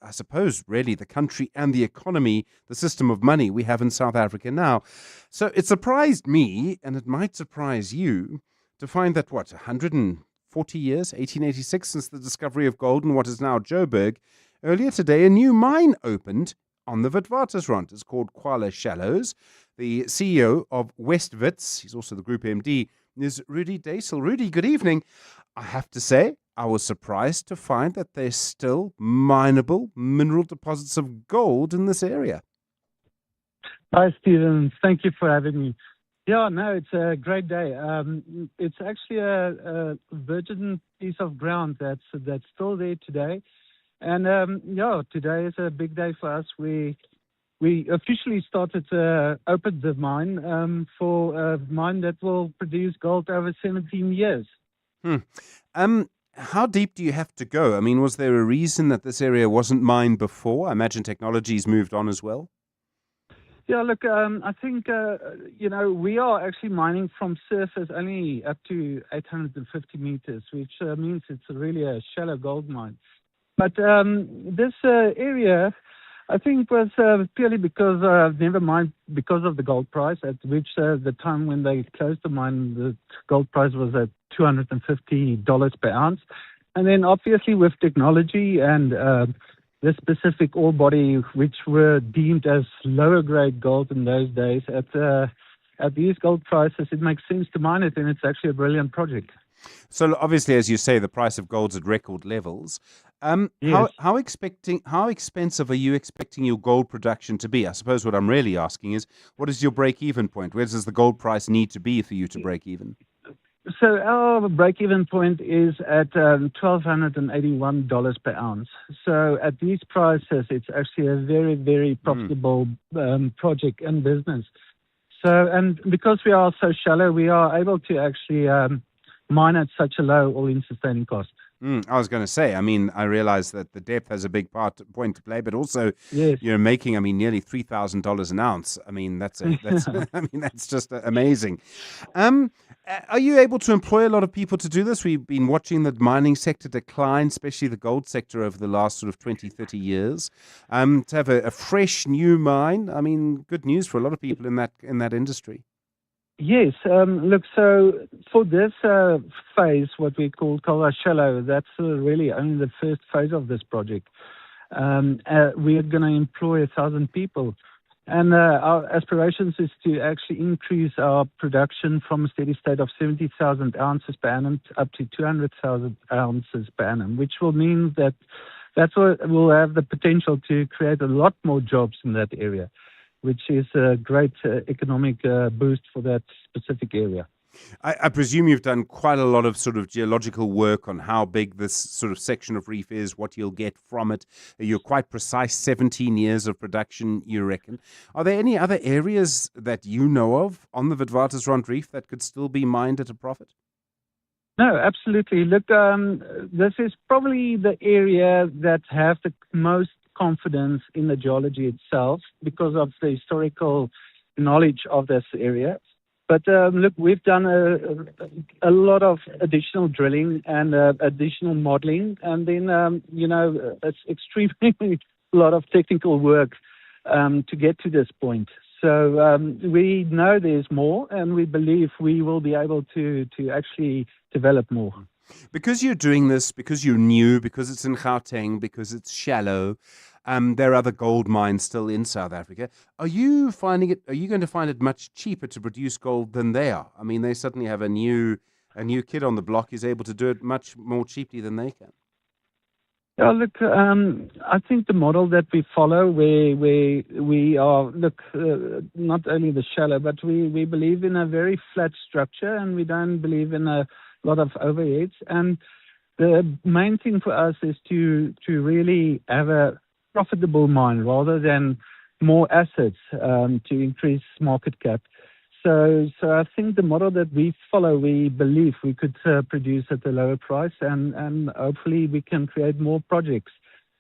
I suppose, really the country and the economy, the system of money we have in South Africa now. So it surprised me, and it might surprise you, to find that, 140 years, 1886, since the discovery of gold in what is now Joburg, earlier today a new mine opened on the Witwatersrand. It's called Kwala Shallows. The CEO of Westwits, he's also the group MD, is Rudy Daisel. Rudy, good evening. I have to say, I was surprised to find that there's still mineable mineral deposits of gold in this area. Hi, Stephen. Thank you for having me. Yeah, no, it's a great day. It's actually a virgin piece of ground that's still there today, and yeah, today is a big day for us. We officially started to open the mine for a mine that will produce gold over 17 years. How deep do you have to go? I mean, was there a reason that this area wasn't mined before? I imagine technology's moved on as well. Yeah, look, I think, we are actually mining from surface only up to 850 meters, which means it's really a shallow gold mine. But this area, I think, was purely because never mind because of the gold price, at which the time when they closed the mine, the gold price was at $250 per ounce. And then obviously with technology and the specific ore body, which were deemed as lower grade gold in those days, at these gold prices, it makes sense to mine it, and it's actually a brilliant project. So obviously, as you say, the price of gold's at record levels. Yes. How expensive are you expecting your gold production to be? I suppose what I'm really asking is, what is your break-even point? Where does the gold price need to be for you to break even? So our break-even point is at $1,281 per ounce. So at these prices, it's actually a very, very profitable project and business. So, and because we are so shallow, we are able to actually mine at such a low all-in sustaining cost. I was going to say, I mean, I realize that the depth has a big point to play, but also Yes. you're making, I mean, nearly $3,000 an ounce. I mean, that's I mean, that's just amazing. Are you able to employ a lot of people to do this? We've been watching the mining sector decline, especially the gold sector, over the last sort of 20, 30 years. To have a fresh new mine, I mean, good news for a lot of people in that industry. Yes. Look, so for this phase, what we call Cola Shallow, that's really only the first phase of this project. We're going to employ 1,000 people. And our aspirations is to actually increase our production from a steady state of 70,000 ounces per annum up to 200,000 ounces per annum, which will mean that will have the potential to create a lot more jobs in that area, which is a great economic boost for that specific area. I presume you've done quite a lot of sort of geological work on how big this sort of section of reef is, what you'll get from it. You're quite precise, 17 years of production, you reckon. Are there any other areas that you know of on the Witwatersrand Reef that could still be mined at a profit? No, absolutely. Look, this is probably the area that have the most confidence in the geology itself because of the historical knowledge of this area. But look, we've done a lot of additional drilling and additional modeling, and then, it's extremely a lot of technical work to get to this point. So we know there's more, and we believe we will be able to actually develop more. Because you're doing this, because you're new, because it's in Gauteng, because it's shallow, there are other gold mines still in South Africa. Are you going to find it much cheaper to produce gold than they are? I mean, they suddenly have a new kid on the block who's able to do it much more cheaply than they can. Yeah, look, I think the model that we follow, where we are, not only the shallow, but we believe in a very flat structure, and we don't believe in a lot of overheads. And the main thing for us is to really have a profitable mine rather than more assets to increase market cap. So I think the model that we follow, we believe we could produce at a lower price, and hopefully we can create more projects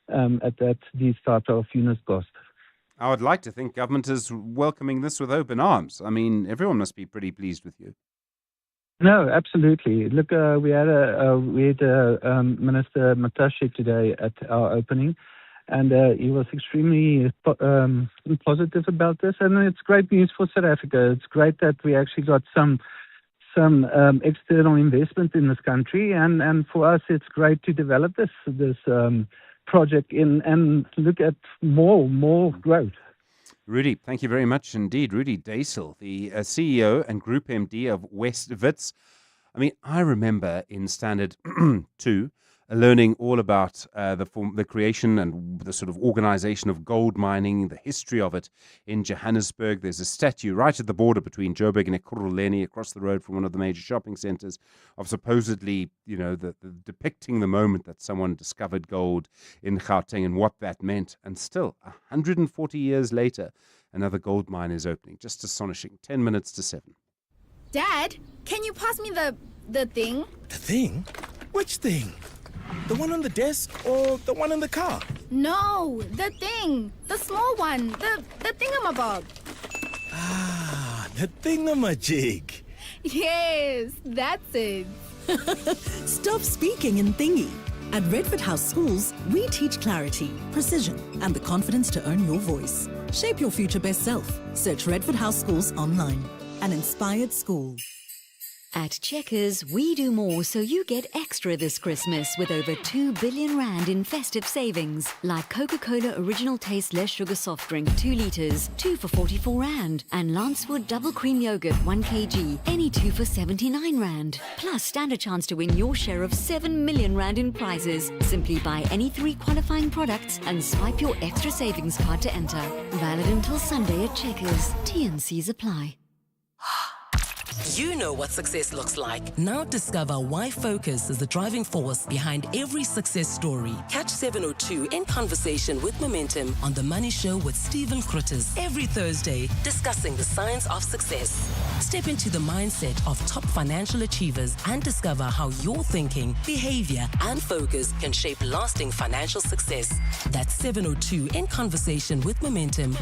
at these type of unit cost. I would like to think government is welcoming this with open arms. I mean, everyone must be pretty pleased with you. No, absolutely. Look, we had Minister Matashe today at our opening, and he was extremely positive about this. And it's great news for South Africa. It's great that we actually got some external investment in this country, and for us, it's great to develop this project and look at more growth. Rudy, thank you very much indeed. Rudy Daisel, the CEO and Group MD of West Wits. I mean, I remember in Standard 2, learning all about the creation and the sort of organization of gold mining, the history of it in Johannesburg. There's a statue right at the border between Joburg and Ekurhuleni, across the road from one of the major shopping centers, of supposedly, the depicting the moment that someone discovered gold in Gauteng and what that meant. And still, 140 years later, another gold mine is opening. Just astonishing. 10 minutes to 7. Dad, can you pass me the thing? The thing? Which thing? The one on the desk or the one in the car? No, the thing. The small one. The thingamabob. Ah, the thingamajig. Yes, that's it. Stop speaking in thingy. At Redford House Schools, we teach clarity, precision, and the confidence to earn your voice. Shape your future best self. Search Redford House Schools online. An inspired school. At Checkers, we do more so you get extra this Christmas with over 2 billion rand in festive savings. Like Coca-Cola Original Taste Less Sugar Soft Drink 2 litres, 2 for 44 rand. And Lancewood Double Cream Yogurt 1 kg, any 2 for 79 rand. Plus, stand a chance to win your share of 7 million rand in prizes. Simply buy any 3 qualifying products and swipe your extra savings card to enter. Valid until Sunday at Checkers. T&Cs apply. You know what success looks like. Now discover why focus is the driving force behind every success story. Catch 702 in conversation with Momentum on The Money Show with Stephen Grootes every Thursday, discussing the science of success. Step into the mindset of top financial achievers and discover how your thinking, behavior, and focus can shape lasting financial success. That's 702 in conversation with Momentum.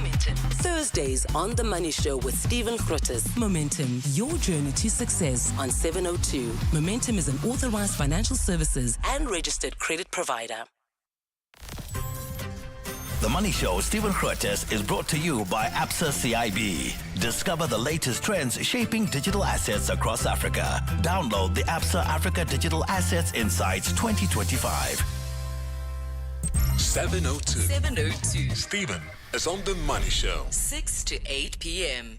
Thursdays on The Money Show with Stephen Grootes. Momentum, your journey to success on 702. Momentum is an authorized financial services and registered credit provider. The Money Show, Stephen Grootes, is brought to you by ABSA CIB. Discover the latest trends shaping digital assets across Africa. Download the ABSA Africa Digital Assets Insights 2025. 702. 702. Stephen is on The Money Show. 6 to 8 p.m.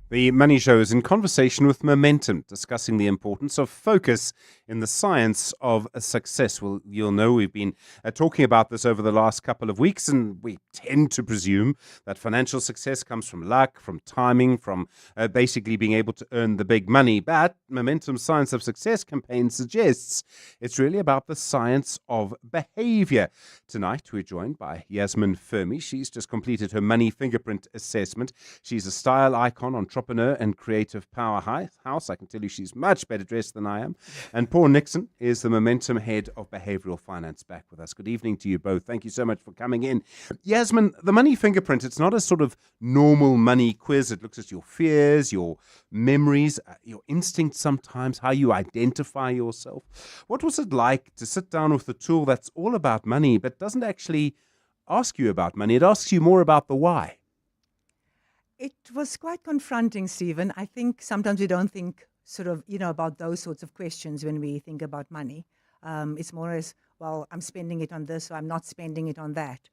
The Money Show is in conversation with Momentum, discussing the importance of focus in the science of success. Well, you'll know we've been talking about this over the last couple of weeks, and we tend to presume that financial success comes from luck, from timing, from basically being able to earn the big money. But Momentum's Science of Success campaign suggests it's really about the science of behavior. Tonight, we're joined by Yasmin Fermi. She's just completed her money fingerprint assessment. She's a style icon, entrepreneur and creative powerhouse. I can tell you she's much better dressed than I am. And Paul Nixon is the Momentum Head of Behavioral Finance, back with us. Good evening to you both. Thank you so much for coming in. Yasmin, the money fingerprint, it's not a sort of normal money quiz. It looks at your fears, your memories, your instincts sometimes, how you identify yourself. What was it like to sit down with a tool that's all about money but doesn't actually ask you about money? It asks you more about the why. It was quite confronting, Stephen. I think sometimes we don't think about those sorts of questions when we think about money. It's more as, well, I'm spending it on this or I'm not spending it on that.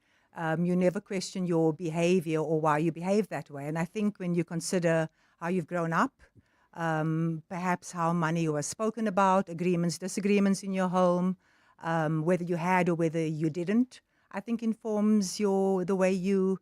You never question your behavior or why you behave that way. And I think when you consider how you've grown up, perhaps how money was spoken about, agreements, disagreements in your home, whether you had or whether you didn't, I think informs the way you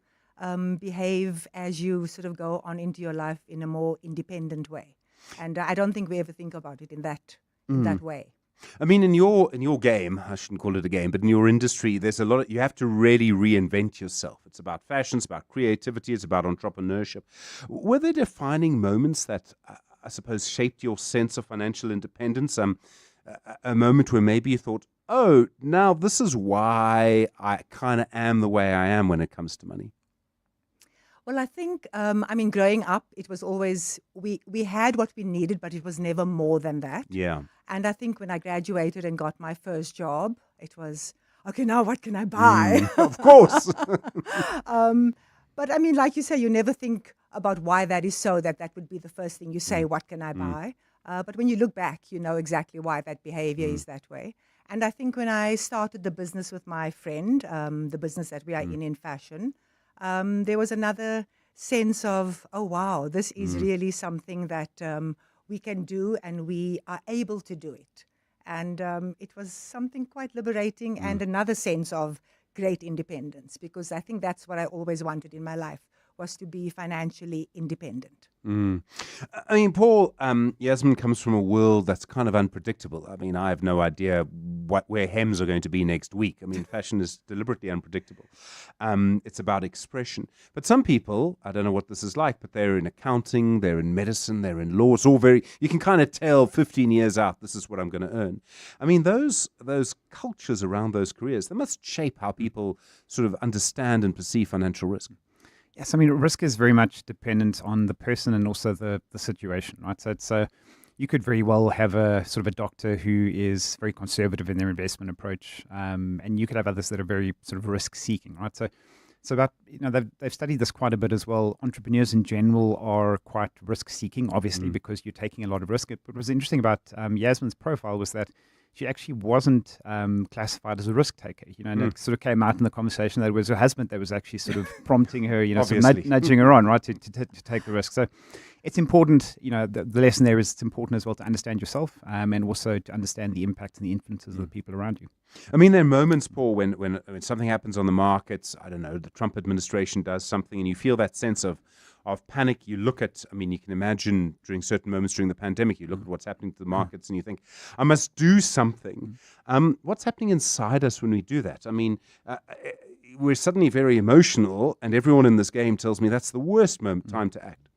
behave as you sort of go on into your life in a more independent way. And I don't think we ever think about it in that way. I mean, in your game, I shouldn't call it a game, but in your industry, there's a lot you have to really reinvent yourself. It's about fashion, it's about creativity, it's about entrepreneurship. Were there defining moments that I suppose shaped your sense of financial independence? A moment where maybe you thought, oh, now this is why I kind of am the way I am when it comes to money. Well, I think, growing up, it was always, we had what we needed, but it was never more than that. Yeah. And I think when I graduated and got my first job, it was, okay, now what can I buy? Of course. But I mean, like you say, you never think about why that is so, that would be the first thing you say, what can I buy? But when you look back, you know exactly why that behavior is that way. And I think when I started the business with my friend, the business that we are in fashion, there was another sense of, oh, wow, this is really something that we can do and we are able to do it. And it was something quite liberating and another sense of great independence, because I think that's what I always wanted in my life, was to be financially independent. I mean, Paul, Yasmin comes from a world that's kind of unpredictable. I mean, I have no idea where hems are going to be next week. I mean, fashion is deliberately unpredictable. It's about expression. But some people, I don't know what this is like, but they're in accounting, they're in medicine, they're in law. It's all very, you can kind of tell 15 years out, this is what I'm going to earn. I mean, those cultures around those careers, they must shape how people sort of understand and perceive financial risk. Yes, I mean, risk is very much dependent on the person and also the situation, right? So it's you could very well have a sort of a doctor who is very conservative in their investment approach, and you could have others that are very sort of risk-seeking, right? So that, they've studied this quite a bit as well. Entrepreneurs in general are quite risk-seeking, obviously, because you're taking a lot of risk. But what was interesting about Yasmin's profile was that she actually wasn't classified as a risk taker, and it sort of came out in the conversation that it was her husband that was actually sort of prompting her, sort of nudging her on, right, to take the risk. So it's important, the lesson there is it's important as well to understand yourself and also to understand the impact and the influences of the people around you. I mean, there are moments, Paul, when something happens on the markets, I don't know, the Trump administration does something and you feel that sense of panic. You look at, I mean, you can imagine during certain moments during the pandemic, you look at what's happening to the markets and you think, I must do something. What's happening inside us when we do that? I mean, we're suddenly very emotional and everyone in this game tells me that's the worst time to act.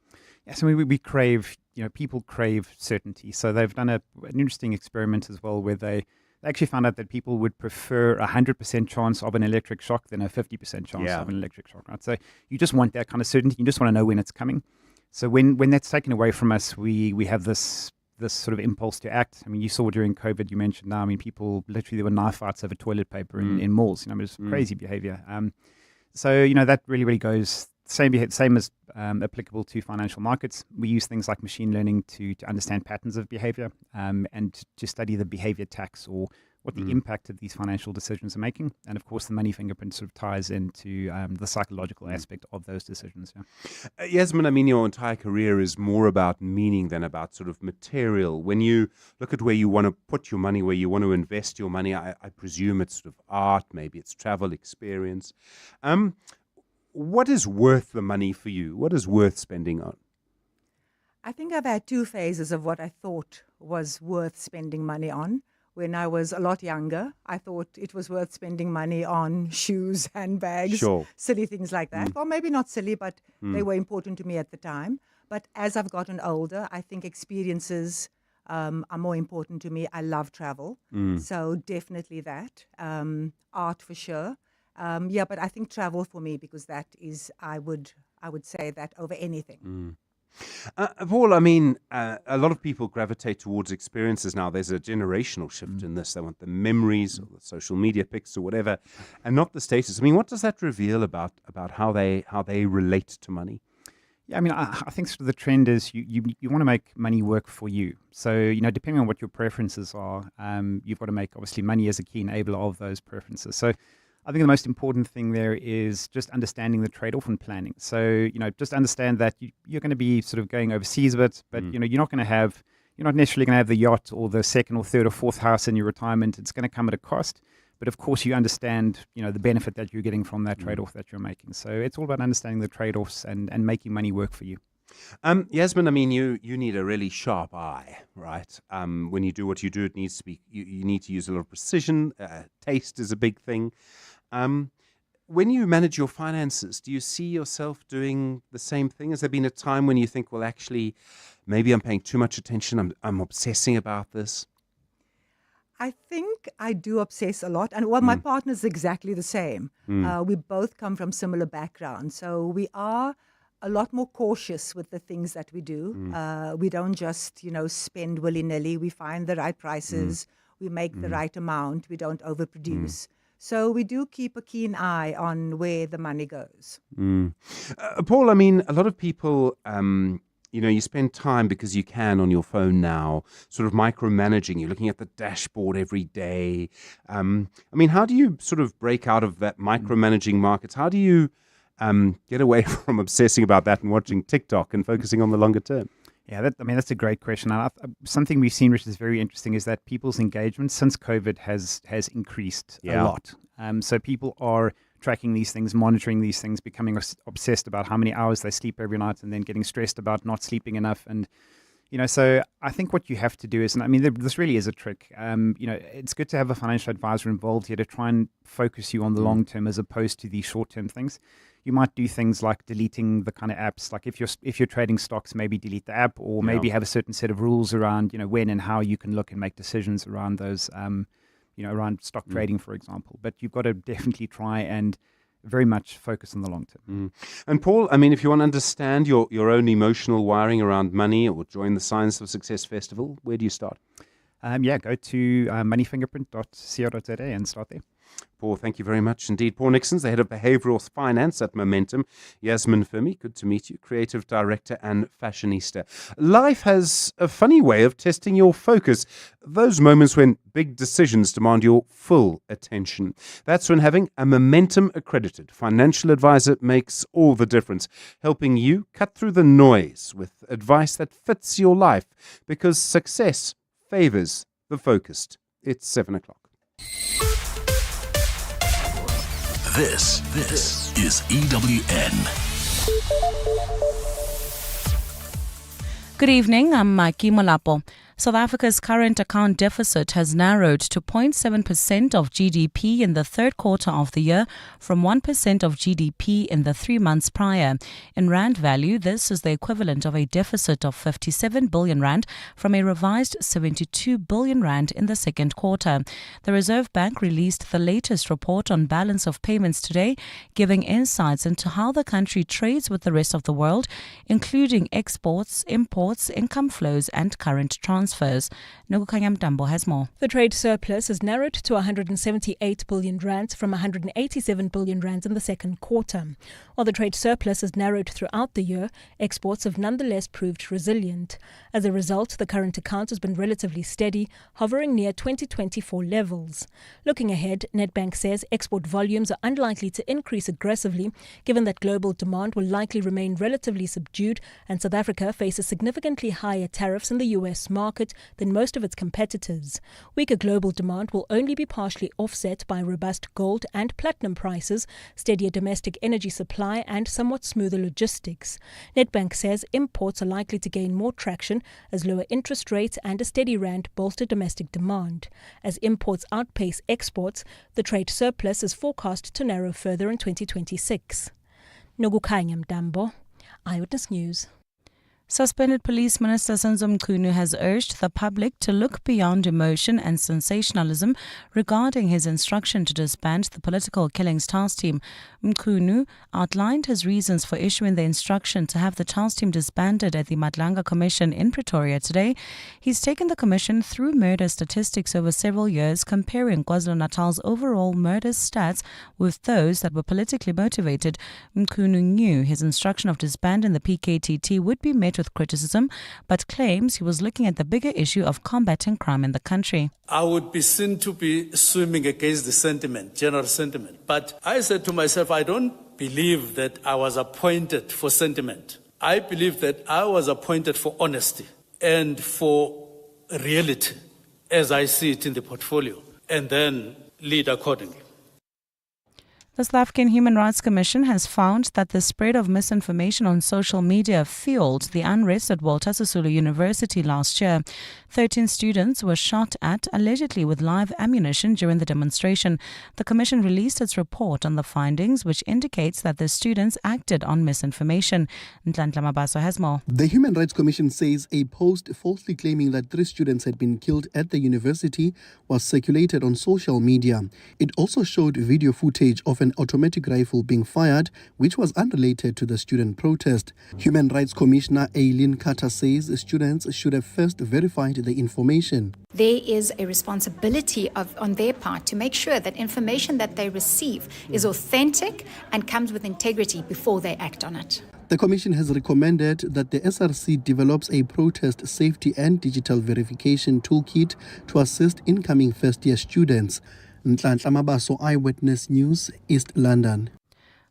Yes, I mean, we crave, people crave certainty. So they've done an interesting experiment as well where they actually found out that people would prefer 100% chance of an electric shock than a 50% chance of an electric shock, right? So you just want that kind of certainty. You just want to know when it's coming. So when that's taken away from us, we have this sort of impulse to act. I mean, you saw during COVID, you mentioned now, I mean, people literally, there were knife fights over toilet paper in malls. It was crazy behavior. So, that really goes same as applicable to financial markets. We use things like machine learning to understand patterns of behavior and to study the behavior tax or what the impact of these financial decisions are making. And of course, the money fingerprint sort of ties into the psychological aspect of those decisions. Yeah. Yasmin, I mean, your entire career is more about meaning than about sort of material. When you look at where you want to put your money, where you want to invest your money, I presume it's sort of art, maybe it's travel experience. What is worth the money for you? What is worth spending on? I think I've had two phases of what I thought was worth spending money on. When I was a lot younger, I thought it was worth spending money on shoes, handbags, silly things like that. Well, maybe not silly, but they were important to me at the time. But as I've gotten older, I think experiences are more important to me. I love travel, so definitely that. Art for sure. But I think travel for me, because that is, I would say that over anything. Paul, I mean, a lot of people gravitate towards experiences now. There's a generational shift in this. They want the memories or the social media pics or whatever, and not the status. I mean, what does that reveal about how they relate to money? Yeah, I mean, I think sort of the trend is you want to make money work for you. So, depending on what your preferences are, you've got to make, obviously, money as a key enabler of those preferences. So I think the most important thing there is just understanding the trade-off and planning. So, just understand that you're going to be sort of going overseas a bit, but, you're not necessarily going to have the yacht or the second or third or fourth house in your retirement. It's going to come at a cost. But of course, you understand, the benefit that you're getting from that trade-off that you're making. So it's all about understanding the trade-offs and making money work for you. Yasmin, I mean, you need a really sharp eye, right? When you do what you do, it needs to be, you need to use a lot of precision. Taste is a big thing. When you manage your finances, do you see yourself doing the same thing? Has there been a time when you think, well, actually, maybe I'm paying too much attention, I'm obsessing about this? I think I do obsess a lot. And my partner's exactly the same. We both come from similar backgrounds. So we are a lot more cautious with the things that we do. We don't just, spend willy-nilly. We find the right prices. We make the right amount. We don't overproduce. So we do keep a keen eye on where the money goes. Paul, I mean, a lot of people, you spend time because you can on your phone now, sort of micromanaging. You're looking at the dashboard every day. I mean, how do you sort of break out of that micromanaging markets? How do you get away from obsessing about that and watching TikTok and focusing on the longer term? Yeah, that's a great question. Something we've seen, which is very interesting, is that people's engagement since COVID has increased a lot. So people are tracking these things, monitoring these things, becoming obsessed about how many hours they sleep every night, and then getting stressed about not sleeping enough. And so I think what you have to do is, and I mean, this really is a trick. It's good to have a financial advisor involved here to try and focus you on the long term as opposed to the short term things. You might do things like deleting the kind of apps. Like if you're trading stocks, maybe delete the app, or maybe have a certain set of rules around when and how you can look and make decisions around those. Around stock trading, for example. But you've got to definitely try and very much focus on the long term. And Paul, I mean, if you want to understand your own emotional wiring around money or join the Science of Success Festival, where do you start? Go to moneyfingerprint.co.za and start there. Paul, thank you very much indeed. Paul Nixon's the head of behavioral finance at Momentum. Yasmin Fimi, good to meet you, creative director and fashionista. Life has a funny way of testing your focus. Those moments when big decisions demand your full attention. That's when having a Momentum accredited financial advisor makes all the difference, helping you cut through the noise with advice that fits your life, because success favors the focused. It's 7 o'clock. This is EWN. Good evening, I'm Maki Molapo. South Africa's current account deficit has narrowed to 0.7% of GDP in the third quarter of the year from 1% of GDP in the 3 months prior. In rand value, this is the equivalent of a deficit of 57 billion rand from a revised 72 billion rand in the second quarter. The Reserve Bank released the latest report on balance of payments today, giving insights into how the country trades with the rest of the world, including exports, imports, income flows and current transfers. Nogukanya Mtambo has more. The trade surplus has narrowed to 178 billion rand from 187 billion rand in the second quarter. While the trade surplus has narrowed throughout the year, exports have nonetheless proved resilient. As a result, the current account has been relatively steady, hovering near 2024 levels. Looking ahead, Nedbank says export volumes are unlikely to increase aggressively, given that global demand will likely remain relatively subdued and South Africa faces significantly higher tariffs in the US market than most of its competitors. Weaker global demand will only be partially offset by robust gold and platinum prices, steadier domestic energy supply and somewhat smoother logistics. Nedbank says imports are likely to gain more traction as lower interest rates and a steady rand bolster domestic demand. As imports outpace exports, the trade surplus is forecast to narrow further in 2026. Nogukanya Mtambo, Eyewitness News. Suspended Police Minister Senzo Mchunu has urged the public to look beyond emotion and sensationalism regarding his instruction to disband the Political Killings Task Team. Mchunu outlined his reasons for issuing the instruction to have the task team disbanded at the Madlanga Commission in Pretoria today. He's taken the commission through murder statistics over several years, comparing KwaZulu-Natal's overall murder stats with those that were politically motivated. Mchunu knew his instruction of disbanding the PKTT would be met with criticism, but claims he was looking at the bigger issue of combating crime in the country. I would be seen to be swimming against the sentiment, general sentiment. But I said to myself, I don't believe that I was appointed for sentiment. I believe that I was appointed for honesty and for reality, as I see it in the portfolio, and then lead accordingly. The South African Human Rights Commission has found that the spread of misinformation on social media fueled the unrest at Walter Sisulu University last year. 13 students were shot at, allegedly with live ammunition, during the demonstration. The Commission released its report on the findings, which indicates that the students acted on misinformation. Nhlanhla Mabaso has more. The Human Rights Commission says a post falsely claiming that 3 students had been killed at the university was circulated on social media. It also showed video footage of an automatic rifle being fired, which was unrelated to the student protest. Human Rights Commissioner Aileen Carter says students should have first verified the information. There is a responsibility on their part to make sure that information that they receive is authentic and comes with integrity before they act on it. The Commission has recommended that the SRC develops a protest safety and digital verification toolkit to assist incoming first-year students. Nhlanhla Mabaso, Eyewitness News, East London.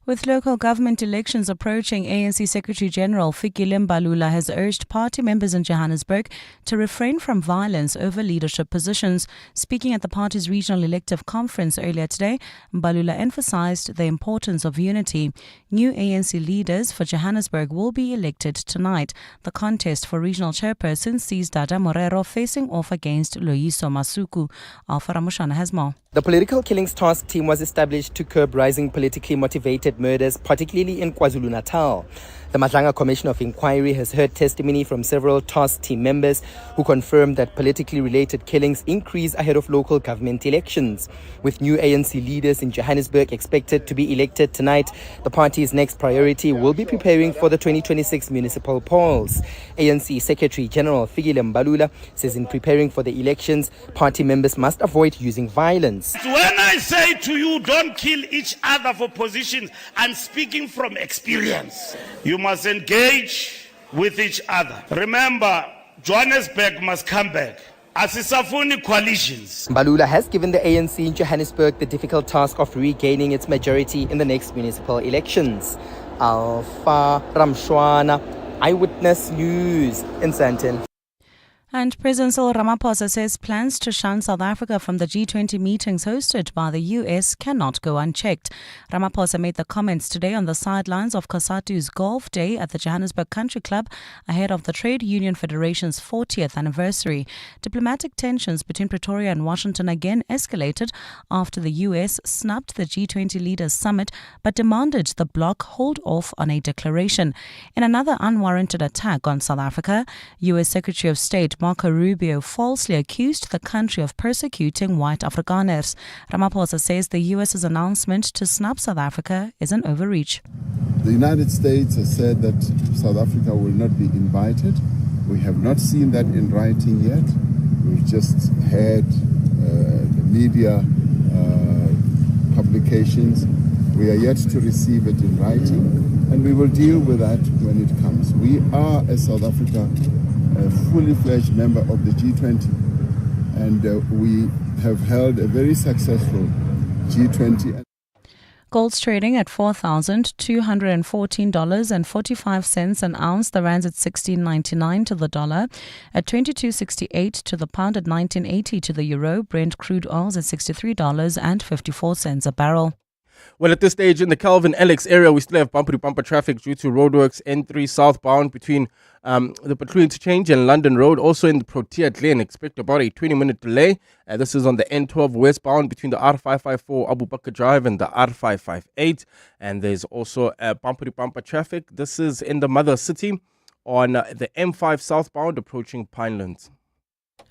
With local government elections approaching, ANC Secretary General Fikile Mbalula has urged party members in Johannesburg to refrain from violence over leadership positions. Speaking at the party's regional elective conference earlier today, Mbalula emphasized the importance of unity. New ANC leaders for Johannesburg will be elected tonight. The contest for regional chairperson sees Dada Morero facing off against Loyiso Masuku. Alpha Ramushana has more. The Political Killings Task Team was established to curb rising politically motivated murders, particularly in KwaZulu-Natal. The Madlanga Commission of Inquiry has heard testimony from several task team members who confirmed that politically related killings increase ahead of local government elections. With new ANC leaders in Johannesburg expected to be elected tonight, the party's next priority will be preparing for the 2026 municipal polls. ANC Secretary General Fikile Mbalula says in preparing for the elections, party members must avoid using violence. When I say to you, don't kill each other for positions, I'm speaking from experience. You must engage with each other. Remember, Johannesburg must come back. Asisafuni coalitions. Mbalula has given the ANC in Johannesburg the difficult task of regaining its majority in the next municipal elections. Alpha Ramshwana, Eyewitness News in Sandton. And President Cyril Ramaphosa says plans to shun South Africa from the G20 meetings hosted by the US cannot go unchecked. Ramaphosa made the comments today on the sidelines of COSATU's Golf Day at the Johannesburg Country Club ahead of the Trade Union Federation's 40th anniversary. Diplomatic tensions between Pretoria and Washington again escalated after the US snubbed the G20 Leaders Summit but demanded the bloc hold off on a declaration. In another unwarranted attack on South Africa, US Secretary of State Marco Rubio falsely accused the country of persecuting white Afrikaners. Ramaphosa says the US's announcement to snub South Africa is an overreach. The United States has said that South Africa will not be invited. We have not seen that in writing yet. We've just had the media publications. We are yet to receive it in writing, and we will deal with that when it comes. We are, as South Africa, a fully fledged member of the G20, and we have held a very successful G20. Gold's trading at $4,214.45 an ounce. The rand's at 16.99 to the dollar, at 22.68 to the pound, at 19.80 to the euro. Brent crude oil's at $63.54 a barrel. Well, at this stage in the Calvin Alex area, we still have bumper-to-bumper traffic due to roadworks N3 southbound between the Patrol Interchange and London Road. Also in the Protea Glen, expect about a 20-minute delay. This is on the N12 westbound between the R554 Abu Bakr Drive and the R558. And there's also bumper-to-bumper traffic. This is in the Mother City on the M5 southbound approaching Pinelands.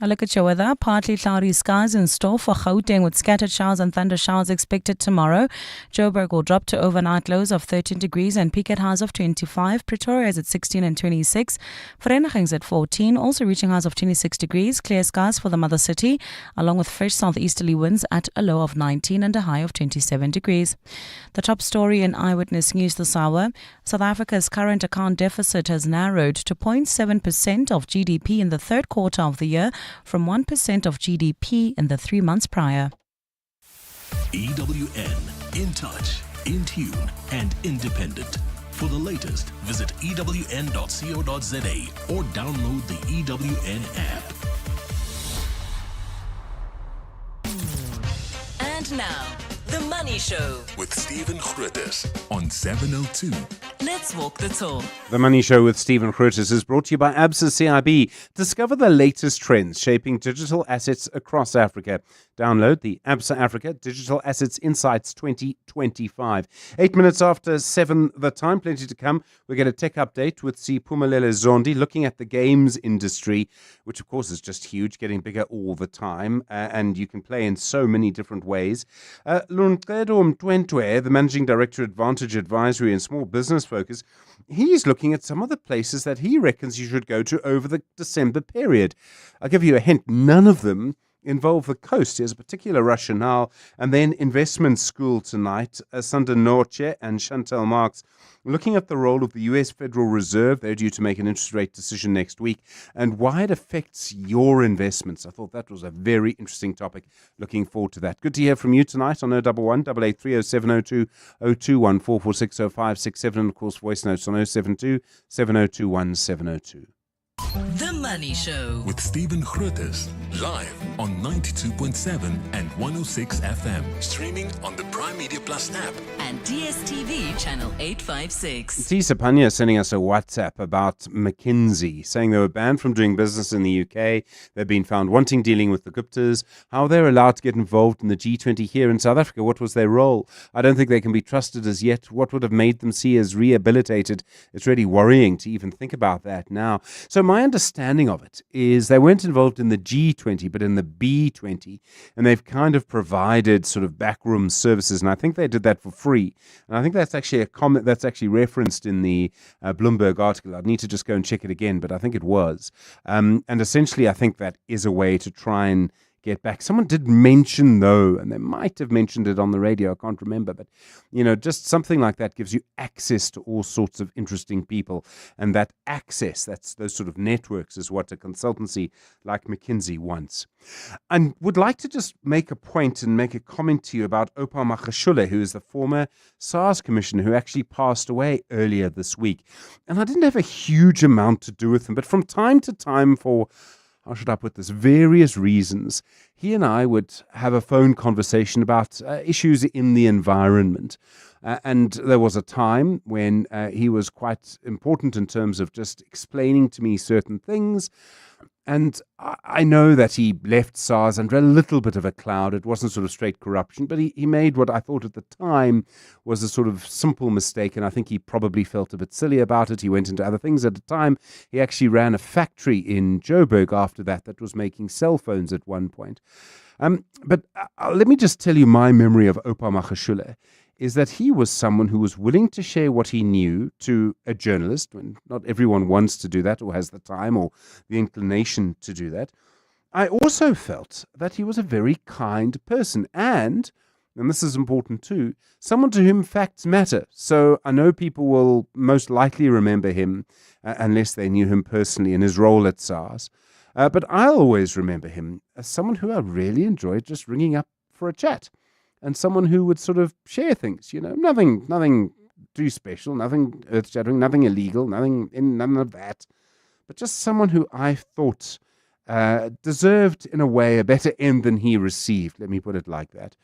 A look at your weather. Partly cloudy skies in store for Gauteng with scattered showers and thunder showers expected tomorrow. Joburg will drop to overnight lows of 13 degrees and peak at highs of 25. Pretoria is at 16 and 26. Vereniging's at 14, also reaching highs of 26 degrees. Clear skies for the Mother City, along with fresh southeasterly winds at a low of 19 and a high of 27 degrees. The top story in Eyewitness News this hour. South Africa's current account deficit has narrowed to 0.7% of GDP in the third quarter of the year, from 1% of GDP in the 3 months prior. EWN, in touch, in tune, and independent. For the latest, visit ewn.co.za or download the EWN app. And now, The Money Show with Stephen Grootes on 702. Let's walk the talk. The Money Show with Stephen Grootes is brought to you by ABSA CIB. Discover the latest trends shaping digital assets across Africa. Download the ABSA Africa Digital Assets Insights 2025. 8 minutes after 7 the time, plenty to come. We get a tech update with Siphumelele Zondi looking at the games industry, which of course is just huge, getting bigger all the time, and you can play in so many different ways. Lunqedo Mtwentwe, the Managing Director at Advantage Advisory and Small Business Focus, he's looking at some of the places that he reckons you should go to over the December period. I'll give you a hint, none of them involve the coast. He has a particular rationale. And then investment school tonight, Sunda Norche and Chantel Marks, looking at the role of the U.S. Federal Reserve. They're due to make an interest rate decision next week and why it affects your investments. I thought that was a very interesting topic. Looking forward to that. Good to hear from you tonight on 011 883 0702 021 446 0567 and of course voice notes on 072 7021 702. The Money Show with Stephen Grootes, live on 92.7 and 106 FM. Streaming on the Prime Media Plus app and DSTV channel 856. Tisa Panya sending us a WhatsApp about McKinsey, saying they were banned from doing business in the UK. They've been found wanting dealing with the Guptas. How they're allowed to get involved in the G20 here in South Africa. What was their role? I don't think they can be trusted as yet. What would have made them see as rehabilitated? It's really worrying to even think about that now. So my understanding of it is they weren't involved in the G20, but in the B20, and they've kind of provided sort of backroom services, and I think they did that for free. And I think that's actually a comment that's actually referenced in the Bloomberg article. I'd need to just go and check it again, but I think it was. And essentially, I think that is a way to try and get back. Someone did mention, though, and they might have mentioned it on the radio, I can't remember, but, you know, just something like that gives you access to all sorts of interesting people. And that access, that's those sort of networks, is what a consultancy like McKinsey wants. And would like to just make a point and make a comment to you about Oupa Magashule, who is the former SARS commissioner who actually passed away earlier this week. And I didn't have a huge amount to do with him, but from time to time, for how should I put this, various reasons, he and I would have a phone conversation about issues in the environment. And there was a time when he was quite important in terms of just explaining to me certain things. And I know that he left SARS under a little bit of a cloud. It wasn't sort of straight corruption, but he made what I thought at the time was a sort of simple mistake, and I think he probably felt a bit silly about it. He went into other things at the time. He actually ran a factory in Joburg after that was making cell phones at one point. But let me just tell you my memory of Oupa Magashule is that he was someone who was willing to share what he knew to a journalist, when not everyone wants to do that or has the time or the inclination to do that. I also felt that he was a very kind person and this is important too, someone to whom facts matter. So I know people will most likely remember him, unless they knew him personally in his role at SARS. But I'll always remember him as someone who I really enjoyed just ringing up for a chat. And someone who would sort of share things, you know, nothing too special, nothing earth-shattering, nothing illegal, none of that. But just someone who I thought deserved, in a way, a better end than he received. Let me put it like that.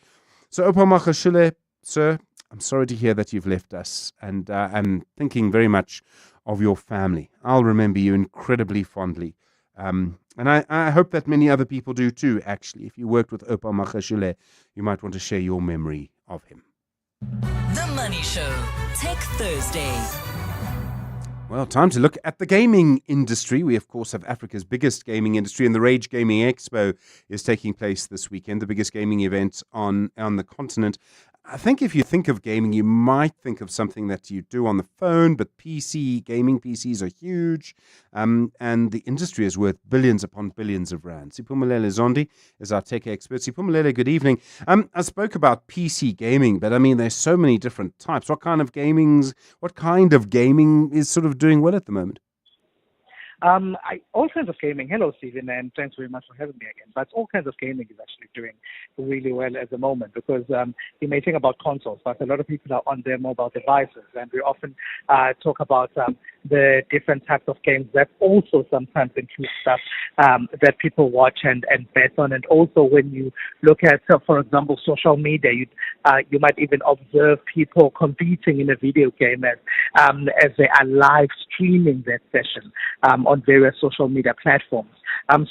So, Oupa Magashule, sir, I'm sorry to hear that you've left us. And I'm thinking very much of your family. I'll remember you incredibly fondly. And I hope that many other people do too, actually. If you worked with Oupa Magashule, you might want to share your memory of him. The Money Show, Tech Thursday. Well, time to look at the gaming industry. We, of course, have Africa's biggest gaming industry, and the Rage Gaming Expo is taking place this weekend, the biggest gaming event on the continent. I think if you think of gaming, you might think of something that you do on the phone, but gaming PCs are huge, and the industry is worth billions upon billions of rands. Siphumelele Zondi is our tech expert. Siphumelele, good evening. I spoke about PC gaming, but I mean, there's so many different types. What kind of gaming is sort of doing well at the moment? All kinds of gaming. Hello, Stephen, and thanks very much for having me again. But all kinds of gaming is actually doing really well at the moment because you may think about consoles, but a lot of people are on their mobile devices, and we often talk about the different types of games that also sometimes include stuff that people watch and bet on. And also when you look at, for example, social media, you might even observe people competing in a video game as they are live streaming that session on various social media platforms.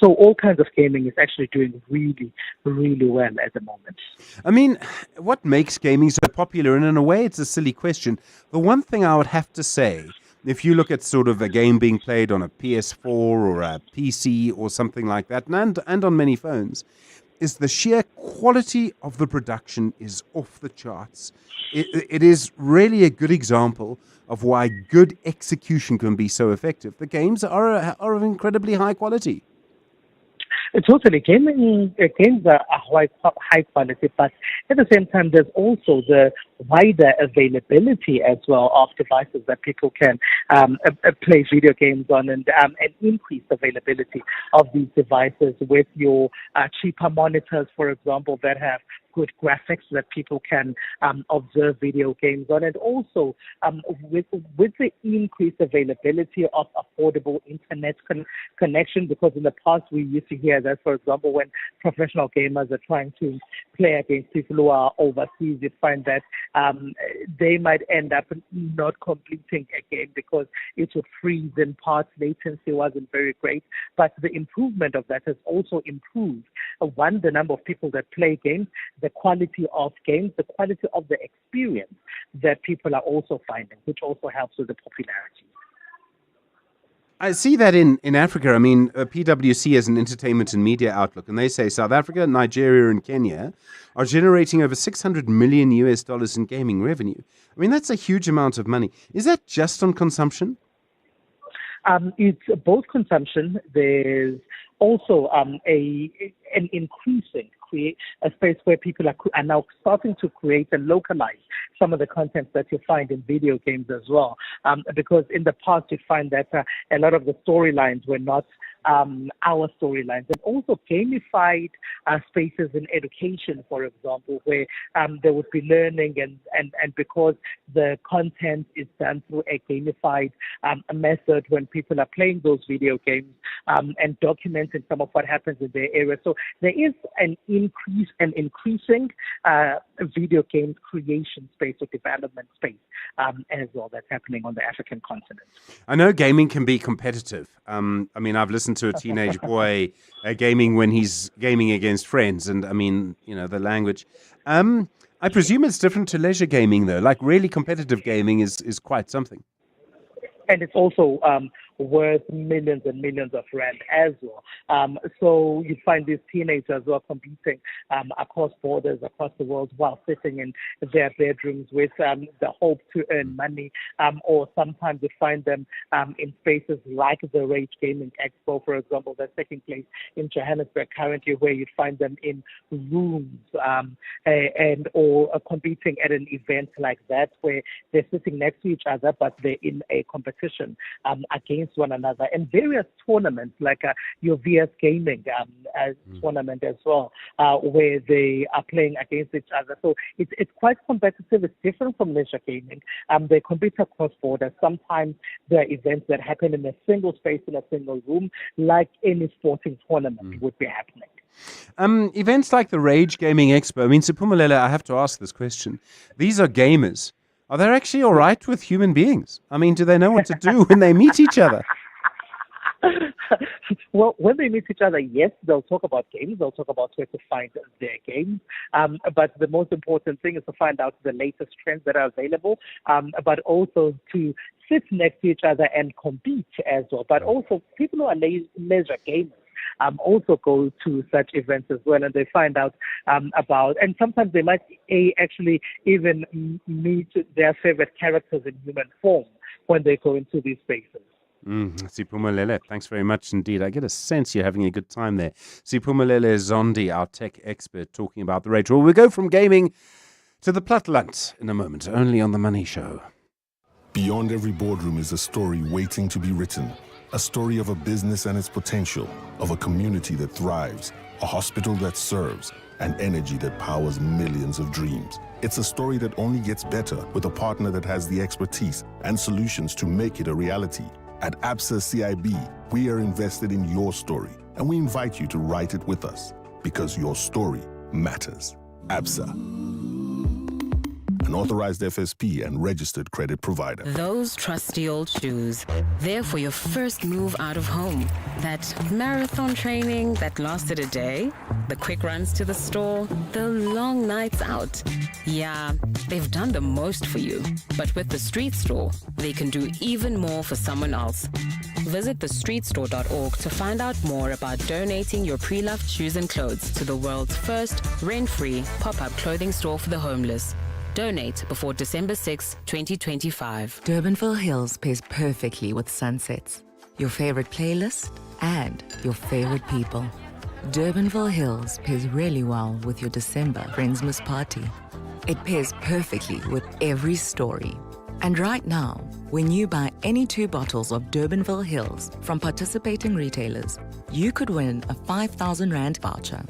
So all kinds of gaming is actually doing really, really well at the moment. I mean, what makes gaming so popular? And in a way, it's a silly question. The one thing I would have to say, if you look at sort of a game being played on a PS4 or a PC or something like that, and on many phones, is the sheer quality of the production is off the charts. It is really a good example of why good execution can be so effective. The games are of incredibly high quality. Totally. Games are high quality, but at the same time, there's also the wider availability as well of devices that people can play video games on, and increased availability of these devices with your cheaper monitors, for example, that have good graphics that people can observe video games on, and also with the increased availability of affordable internet connection, because in the past we used to hear that, for example, when professional gamers are trying to play against people who are overseas, you find that they might end up not completing a game because it would freeze in parts, latency wasn't very great, but the improvement of that has also improved, one, the number of people that play games, the quality of games, the quality of the experience that people are also finding, which also helps with the popularity. I see that in Africa. I mean, PwC is an entertainment and media outlook, and they say South Africa, Nigeria, and Kenya are generating over $600 million in gaming revenue. I mean, that's a huge amount of money. Is that just on consumption? It's both consumption. There's also an increasing a space where people are now starting to create and localize some of the content that you find in video games as well. Because in the past, you find that a lot of the storylines were not our storylines, and also gamified spaces in education, for example, where there would be learning, and because the content is done through a gamified method when people are playing those video games and documenting some of what happens in their area. So there is an increasing video game creation space or development space as well that's happening on the African continent. I know gaming can be competitive. I mean, I've listened to a teenage boy gaming when he's gaming against friends, and I mean, you know, the language. I presume it's different to leisure gaming, though. Like, really competitive gaming is quite something. And it's also worth millions and millions of rand as well. So you find these teenagers who are competing across borders, across the world, while sitting in their bedrooms with the hope to earn money. Or sometimes you find them in spaces like the Rage Gaming Expo, for example, that's taking place in Johannesburg currently, where you find them in rooms or competing at an event like that, where they're sitting next to each other, but they're in a competition against one another, and various tournaments like your VS Gaming tournament as well, where they are playing against each other. So it's quite competitive. It's different from leisure gaming. They compete across borders. Sometimes there are events that happen in a single space, in a single room, like any sporting tournament would be happening. Events like the Rage Gaming Expo, I mean, Siphumelele, I have to ask this question. These are gamers. Are they actually all right with human beings? I mean, do they know what to do when they meet each other? Well, when they meet each other, yes, they'll talk about games. They'll talk about where to find their games. But the most important thing is to find out the latest trends that are available, but also to sit next to each other and compete as well. But also, people who are leisure gamers also go to such events as well, and they find out about, and sometimes they might actually even meet their favorite characters in human form when they go into these spaces. Siphumelele, thanks very much indeed. I get a sense you're having a good time there. Siphumelele Zondi, our tech expert, talking about the Rage. Well, we'll go from gaming to the Platteland in a moment, only on The Money Show. Beyond every boardroom is a story waiting to be written. A story of a business and its potential, of a community that thrives, a hospital that serves, and energy that powers millions of dreams. It's a story that only gets better with a partner that has the expertise and solutions to make it a reality. At Absa CIB, we are invested in your story, and we invite you to write it with us, because your story matters. Absa, an authorized FSP and registered credit provider. Those trusty old shoes, there for your first move out of home. That marathon training that lasted a day, the quick runs to the store, the long nights out. Yeah, they've done the most for you. But with the Street Store, they can do even more for someone else. Visit thestreetstore.org to find out more about donating your pre-loved shoes and clothes to the world's first rent-free pop-up clothing store for the homeless. Donate before December 6, 2025. Durbanville Hills pairs perfectly with sunsets, your favorite playlist, and your favorite people. Durbanville Hills pairs really well with your December Friendsmas party. It pairs perfectly with every story. And right now, when you buy any 2 bottles of Durbanville Hills from participating retailers, you could win a 5,000 Rand voucher.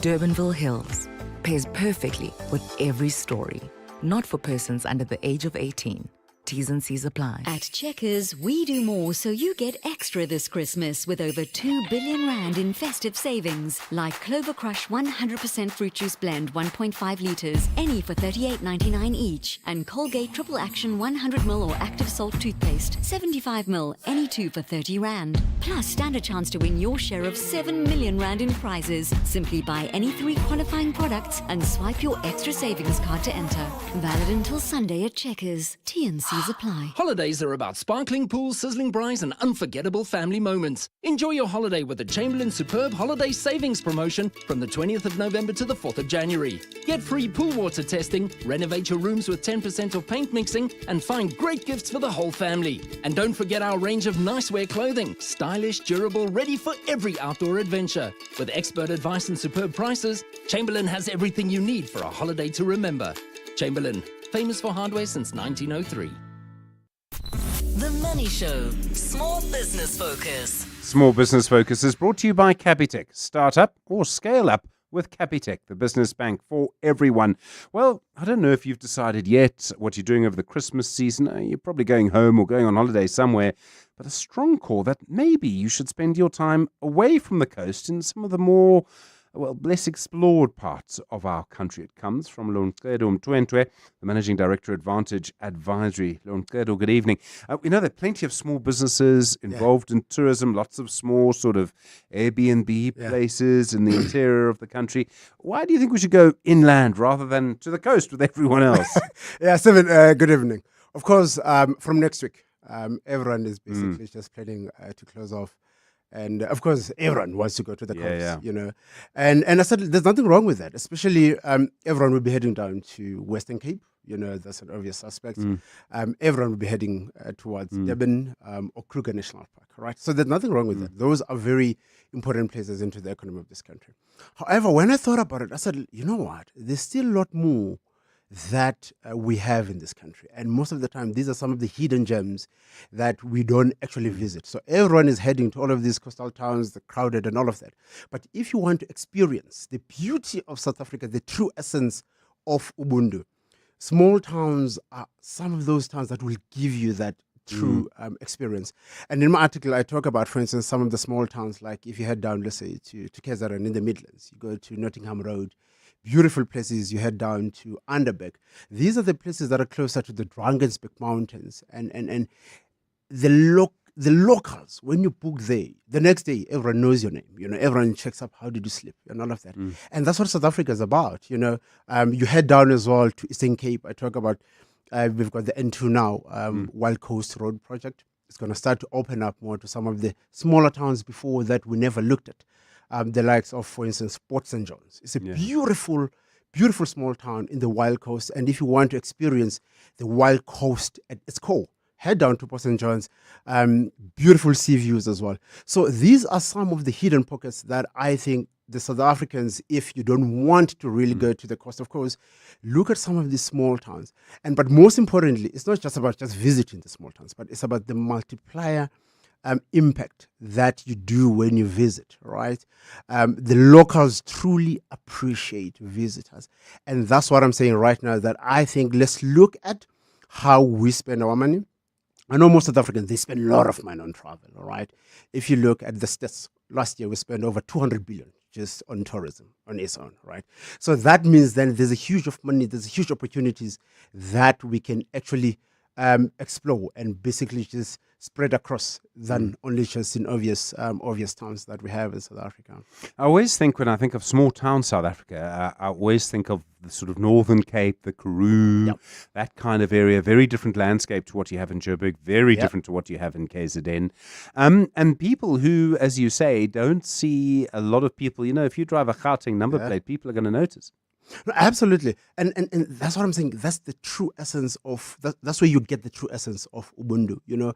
Durbanville Hills pairs perfectly with every story. Not for persons under the age of 18. T's and C's apply. At Checkers, we do more so you get extra this Christmas with over 2 billion Rand in festive savings. Like Clover Crush 100% fruit juice blend 1.5 litres, any for $38.99 each. And Colgate Triple Action 100ml or Active Salt toothpaste, 75ml, any 2 for 30 Rand. Plus, stand a chance to win your share of 7 million Rand in prizes. Simply buy any 3 qualifying products and swipe your extra savings card to enter. Valid until Sunday at Checkers. T&C apply. Holidays are about sparkling pools, sizzling braais, and unforgettable family moments. Enjoy your holiday with the Chamberlain Superb Holiday Savings Promotion from the 20th of November to the 4th of January. Get free pool water testing, renovate your rooms with 10% off paint mixing, and find great gifts for the whole family. And don't forget our range of nice wear clothing, stylish, durable, ready for every outdoor adventure. With expert advice and superb prices, Chamberlain has everything you need for a holiday to remember. Chamberlain, famous for hardware since 1903. The Money Show. Small Business Focus. Small Business Focus is brought to you by Capitec. Start up or scale up with Capitec, the business bank for everyone. Well, I don't know if you've decided yet what you're doing over the Christmas season. You're probably going home or going on holiday somewhere. But a strong call that maybe you should spend your time away from the coast in some of the more less explored parts of our country. It comes from Loncedo Mtwentwe, the Managing Director, Advantage Advisory. Loncedo, good evening. We know there are plenty of small businesses involved in tourism, lots of small sort of Airbnb places in the interior of the country. Why do you think we should go inland rather than to the coast with everyone else? Stephen, good evening. Of course, from next week, everyone is basically just planning to close off. And of course, everyone wants to go to the coast, you know. And I said, there's nothing wrong with that, especially everyone will be heading down to Western Cape. You know, that's an obvious suspect. Everyone will be heading towards Durban or Kruger National Park, right? So there's nothing wrong with that. Those are very important places into the economy of this country. However, when I thought about it, I said, you know what? There's still a lot more that we have in this country. And most of the time, these are some of the hidden gems that we don't actually visit. So everyone is heading to all of these coastal towns, the crowded and all of that. But if you want to experience the beauty of South Africa, the true essence of Ubuntu, small towns are some of those towns that will give you that true experience. And in my article, I talk about, for instance, some of the small towns, like if you head down, let's say, to KZN in the Midlands, you go to Nottingham Road, beautiful places, you head down to Underbeck. These are the places that are closer to the Drakensberg Mountains. And the locals, when you book there, the next day, everyone knows your name. You know, everyone checks up, how did you sleep, and all of that. And that's what South Africa is about. You know, you head down as well to Eastern Cape. I talk about, we've got the N2 now, Wild Coast Road project. It's going to start to open up more to some of the smaller towns before that we never looked at. The likes of, for instance, Port St. John's. It's a beautiful, beautiful small town in the Wild Coast. And if you want to experience the Wild Coast at its core, head down to Port St. John's. Beautiful sea views as well. So these are some of the hidden pockets that I think the South Africans, if you don't want to really go to the coast, of course, look at some of these small towns. But most importantly, it's not just about just visiting the small towns, but it's about the multiplier impact that you do when you visit, right? The locals truly appreciate visitors. And that's what I'm saying right now, that I think let's look at how we spend our money. I know most South Africans, they spend a lot of money on travel, all right? If you look at the stats, last year we spent over 200 billion just on tourism on its own, right? So that means then there's a huge of money, there's huge opportunities that we can actually explore and basically just spread across than only just in obvious towns that we have in South Africa. I always think, when I think of small town South Africa, I always think of the sort of Northern Cape, the Karoo, that kind of area. Very different landscape to what you have in Joburg, very different to what you have in KZN. And people who, as you say, don't see a lot of people, you know, if you drive a Gauteng number plate, people are going to notice. No, absolutely. And that's what I'm saying. That's the true essence of, that's where you get the true essence of Ubuntu. You know,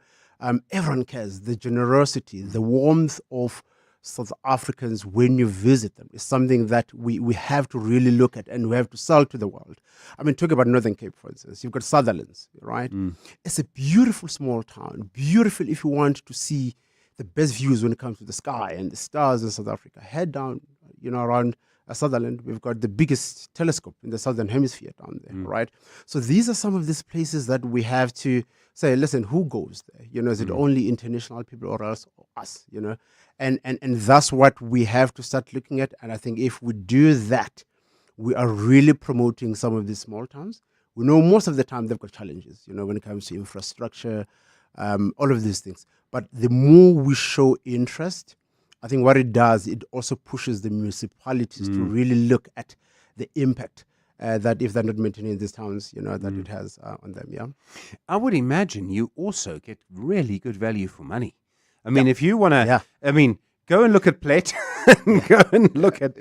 everyone cares, the generosity, the warmth of South Africans when you visit them is something that we have to really look at and we have to sell to the world. I mean, talk about Northern Cape, for instance. You've got Sutherlands, right? It's a beautiful small town, beautiful if you want to see the best views when it comes to the sky and the stars in South Africa. Head down, around Sutherland, we've got the biggest telescope in the southern hemisphere down there, right? So these are some of these places that we have to say, listen, who goes there? Is it only international people or else us? And that's what we have to start looking at. And I think if we do that, we are really promoting some of these small towns. We know most of the time they've got challenges, when it comes to infrastructure, all of these things. But the more we show interest, I think what it does, it also pushes the municipalities to really look at the impact that if they're not maintaining these towns, that it has on them. Yeah, I would imagine you also get really good value for money. I mean, if you want to, go and look at Plate, go and look at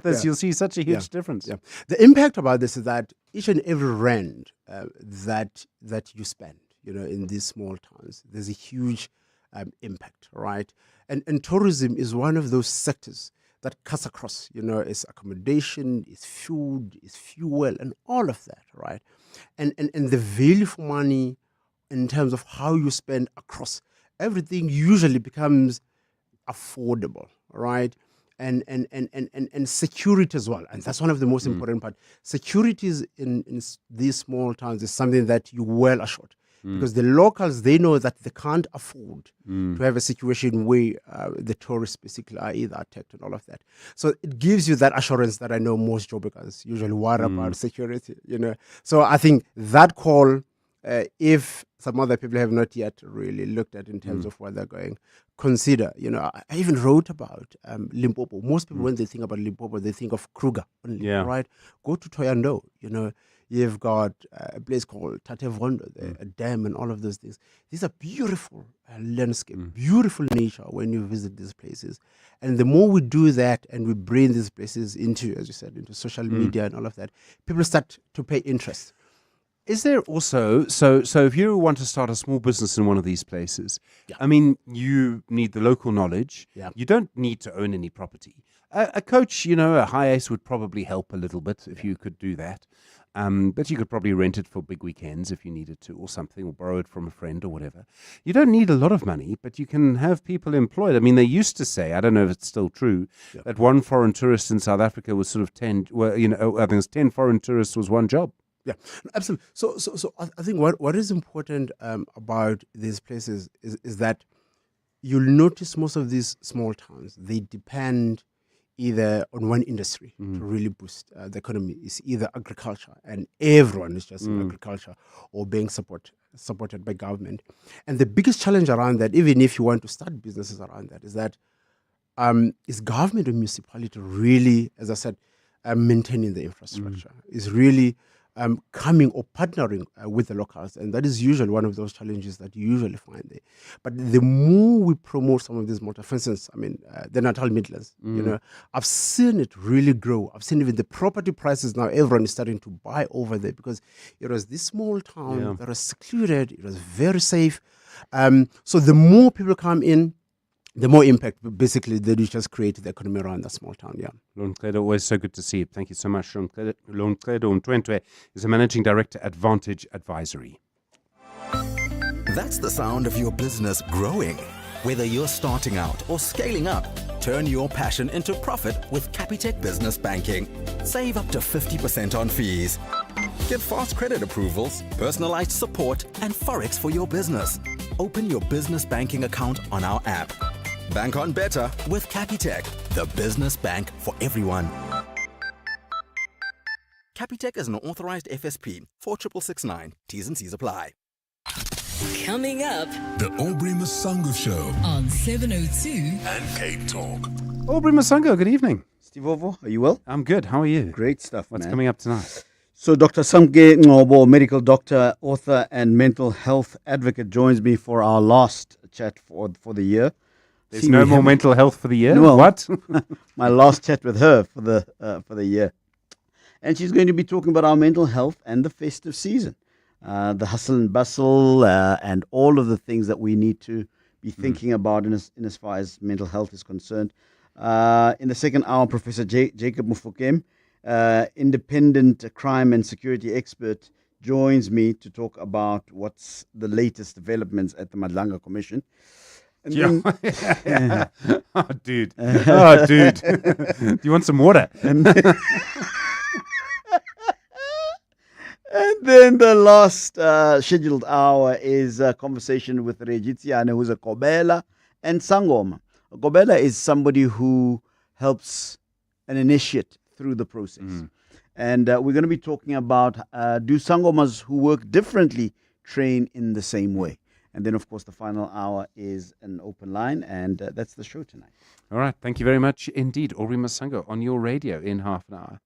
this. You'll see such a huge difference. Yeah, the impact about this is that each and every rand that you spend, in these small towns, there's a huge impact, right? And tourism is one of those sectors that cuts across, it's accommodation, it's food, it's fuel, and all of that, right? And the value for money in terms of how you spend across everything usually becomes affordable, right? And security as well. And that's one of the most important part. Security in these small towns is something that you're well assured. Because the locals, they know that they can't afford to have a situation where the tourists basically are either attacked and all of that. So it gives you that assurance that I know most job workers usually worry about security, So I think that call, if some other people have not yet really looked at in terms of where they're going, consider, I even wrote about Limpopo. Most people, when they think about Limpopo, they think of Kruger only, right? Go to Thohoyandou, You've got a place called Tatevondo, a dam and all of those things. These are beautiful landscape, beautiful nature when you visit these places. And the more we do that and we bring these places into, as you said, into social media and all of that, people start to pay interest. Is there also, so if you want to start a small business in one of these places, I mean, you need the local knowledge. You don't need to own any property. A coach, a high ace would probably help a little bit if you could do that. But you could probably rent it for big weekends if you needed to or something, or borrow it from a friend or whatever. You don't need a lot of money, but you can have people employed. I mean, they used to say, I don't know if it's still true, that one foreign tourist in South Africa was sort of 10, I think it's 10 foreign tourists was one job. Yeah, absolutely. So I think what is important about these places is that you'll notice most of these small towns, they depend either on one industry to really boost the economy. It's either agriculture, and everyone is just in agriculture, or being supported by government. And the biggest challenge around that, even if you want to start businesses around that, is that is government or municipality really, as I said, maintaining the infrastructure, is really coming or partnering with the locals, and that is usually one of those challenges that you usually find there. But the more we promote some of these motor, for instance, I mean, the Natal Midlands, I've seen it really grow. I've seen even the property prices now, everyone is starting to buy over there because it was this small town that was secluded, it was very safe. So the more people come in, the more impact, basically, they just create the economy around that small town, Loncedo, always so good to see you. Thank you so much. Loncedo Ntwentwe is a managing director at Vantage Advisory. That's the sound of your business growing. Whether you're starting out or scaling up, turn your passion into profit with Capitec Business Banking. Save up to 50% on fees. Get fast credit approvals, personalized support, and Forex for your business. Open your business banking account on our app. Bank on better with Capitec, the business bank for everyone. Capitec is an authorized FSP 46669. T's and C's apply. Coming up, The Aubrey Masango Show on 702 and Cape Talk. Aubrey Masango, good evening. Steve Ovo, are you well? I'm good. How are you? Great stuff, What's man. coming up tonight? So Dr. Samke Ngobo, medical doctor, author, and mental health advocate, joins me for our last chat for the year. There's no more mental health for the year? No, what? My last chat with her for the year. And she's going to be talking about our mental health and the festive season. The hustle and bustle and all of the things that we need to be thinking about in as far as mental health is concerned. In the second hour, Professor Jacob Mufokem, independent crime and security expert, joins me to talk about what's the latest developments at the Madlanga Commission. And then, oh, dude. Oh, dude. Do you want some water? And then the last scheduled hour is a conversation with Regitiana, who's a Kobela, and Sangoma. A Kobela is somebody who helps an initiate through the process. And we're going to be talking about do Sangomas who work differently train in the same way? And then, of course, the final hour is an open line, and that's the show tonight. All right. Thank you very much indeed. Ori Masango on your radio in half an hour.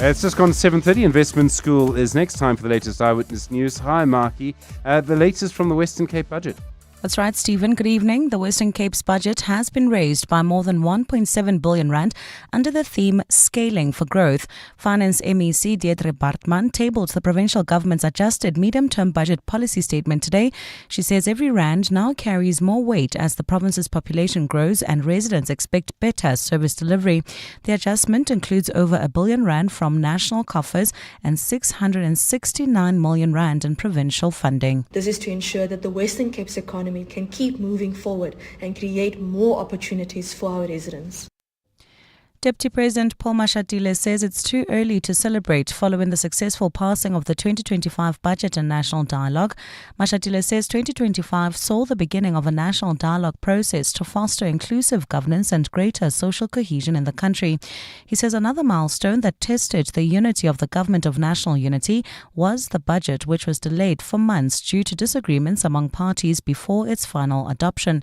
It's just gone 7:30. Investment School is next. Time for the latest Eyewitness News. Hi, Marky. The latest from the Western Cape budget. That's right, Stephen. Good evening. The Western Cape's budget has been raised by more than 1.7 billion rand under the theme Scaling for Growth. Finance MEC Deirdre Bartman tabled the provincial government's adjusted medium-term budget policy statement today. She says every rand now carries more weight as the province's population grows and residents expect better service delivery. The adjustment includes over R1 billion from national coffers and 669 million rand in provincial funding. This is to ensure that the Western Cape's economy can keep moving forward and create more opportunities for our residents. Deputy President Paul Mashatile says it's too early to celebrate following the successful passing of the 2025 budget and national dialogue. Mashatile says 2025 saw the beginning of a national dialogue process to foster inclusive governance and greater social cohesion in the country. He says another milestone that tested the unity of the Government of National Unity was the budget, which was delayed for months due to disagreements among parties before its final adoption.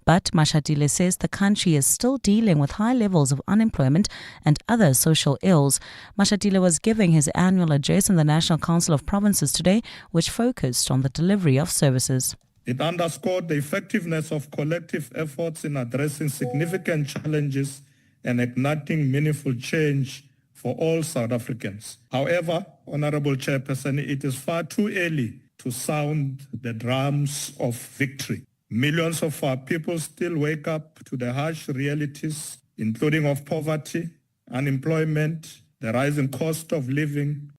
But Mashatile says the country is still dealing with high levels of unemployment and other social ills. Mashatile was giving his annual address in the National Council of Provinces today, which focused on the delivery of services. It underscored the effectiveness of collective efforts in addressing significant challenges and igniting meaningful change for all South Africans. However, Honorable Chairperson, it is far too early to sound the drums of victory. Millions of our people still wake up to the harsh realities, including of poverty, unemployment, the rising cost of living.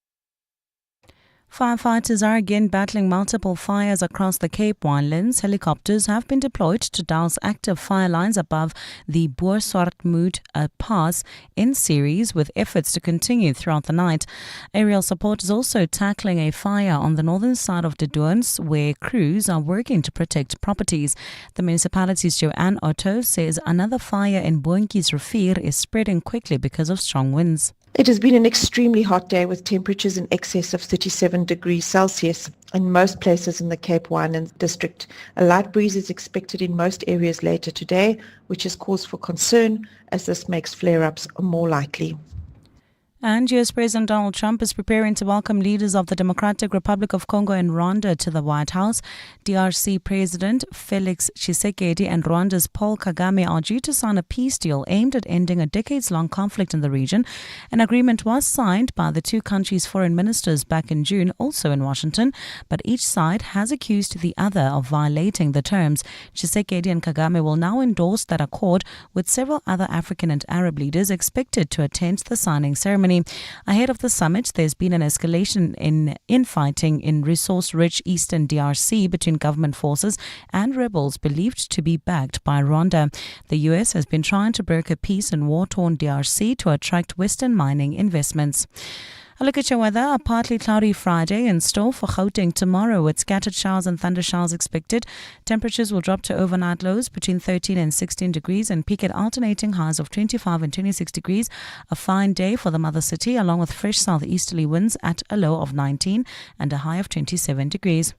Firefighters are again battling multiple fires across the Cape Winelands. Helicopters have been deployed to douse active fire lines above the Boerswartmoed Pass in series, with efforts to continue throughout the night. Aerial support is also tackling a fire on the northern side of Dedoorns, where crews are working to protect properties. The municipality's Joanne Otto says another fire in Boentjies Rivier is spreading quickly because of strong winds. It has been an extremely hot day with temperatures in excess of 37 degrees Celsius in most places in the Cape Winelands district. A light breeze is expected in most areas later today, which is cause for concern as this makes flare-ups more likely. And US President Donald Trump is preparing to welcome leaders of the Democratic Republic of Congo and Rwanda to the White House. DRC President Felix Tshisekedi and Rwanda's Paul Kagame are due to sign a peace deal aimed at ending a decades-long conflict in the region. An agreement was signed by the two countries' foreign ministers back in June, also in Washington, but each side has accused the other of violating the terms. Tshisekedi and Kagame will now endorse that accord, with several other African and Arab leaders expected to attend the signing ceremony. Ahead of the summit, there's been an escalation in infighting in resource-rich eastern DRC between government forces and rebels believed to be backed by Rwanda. The US has been trying to broker peace in war-torn DRC to attract Western mining investments. A look at your weather. A partly cloudy Friday in store for Gauteng tomorrow, with scattered showers and thunder showers expected. Temperatures will drop to overnight lows between 13 and 16 degrees and peak at alternating highs of 25 and 26 degrees. A fine day for the mother city, along with fresh southeasterly winds at a low of 19 and a high of 27 degrees.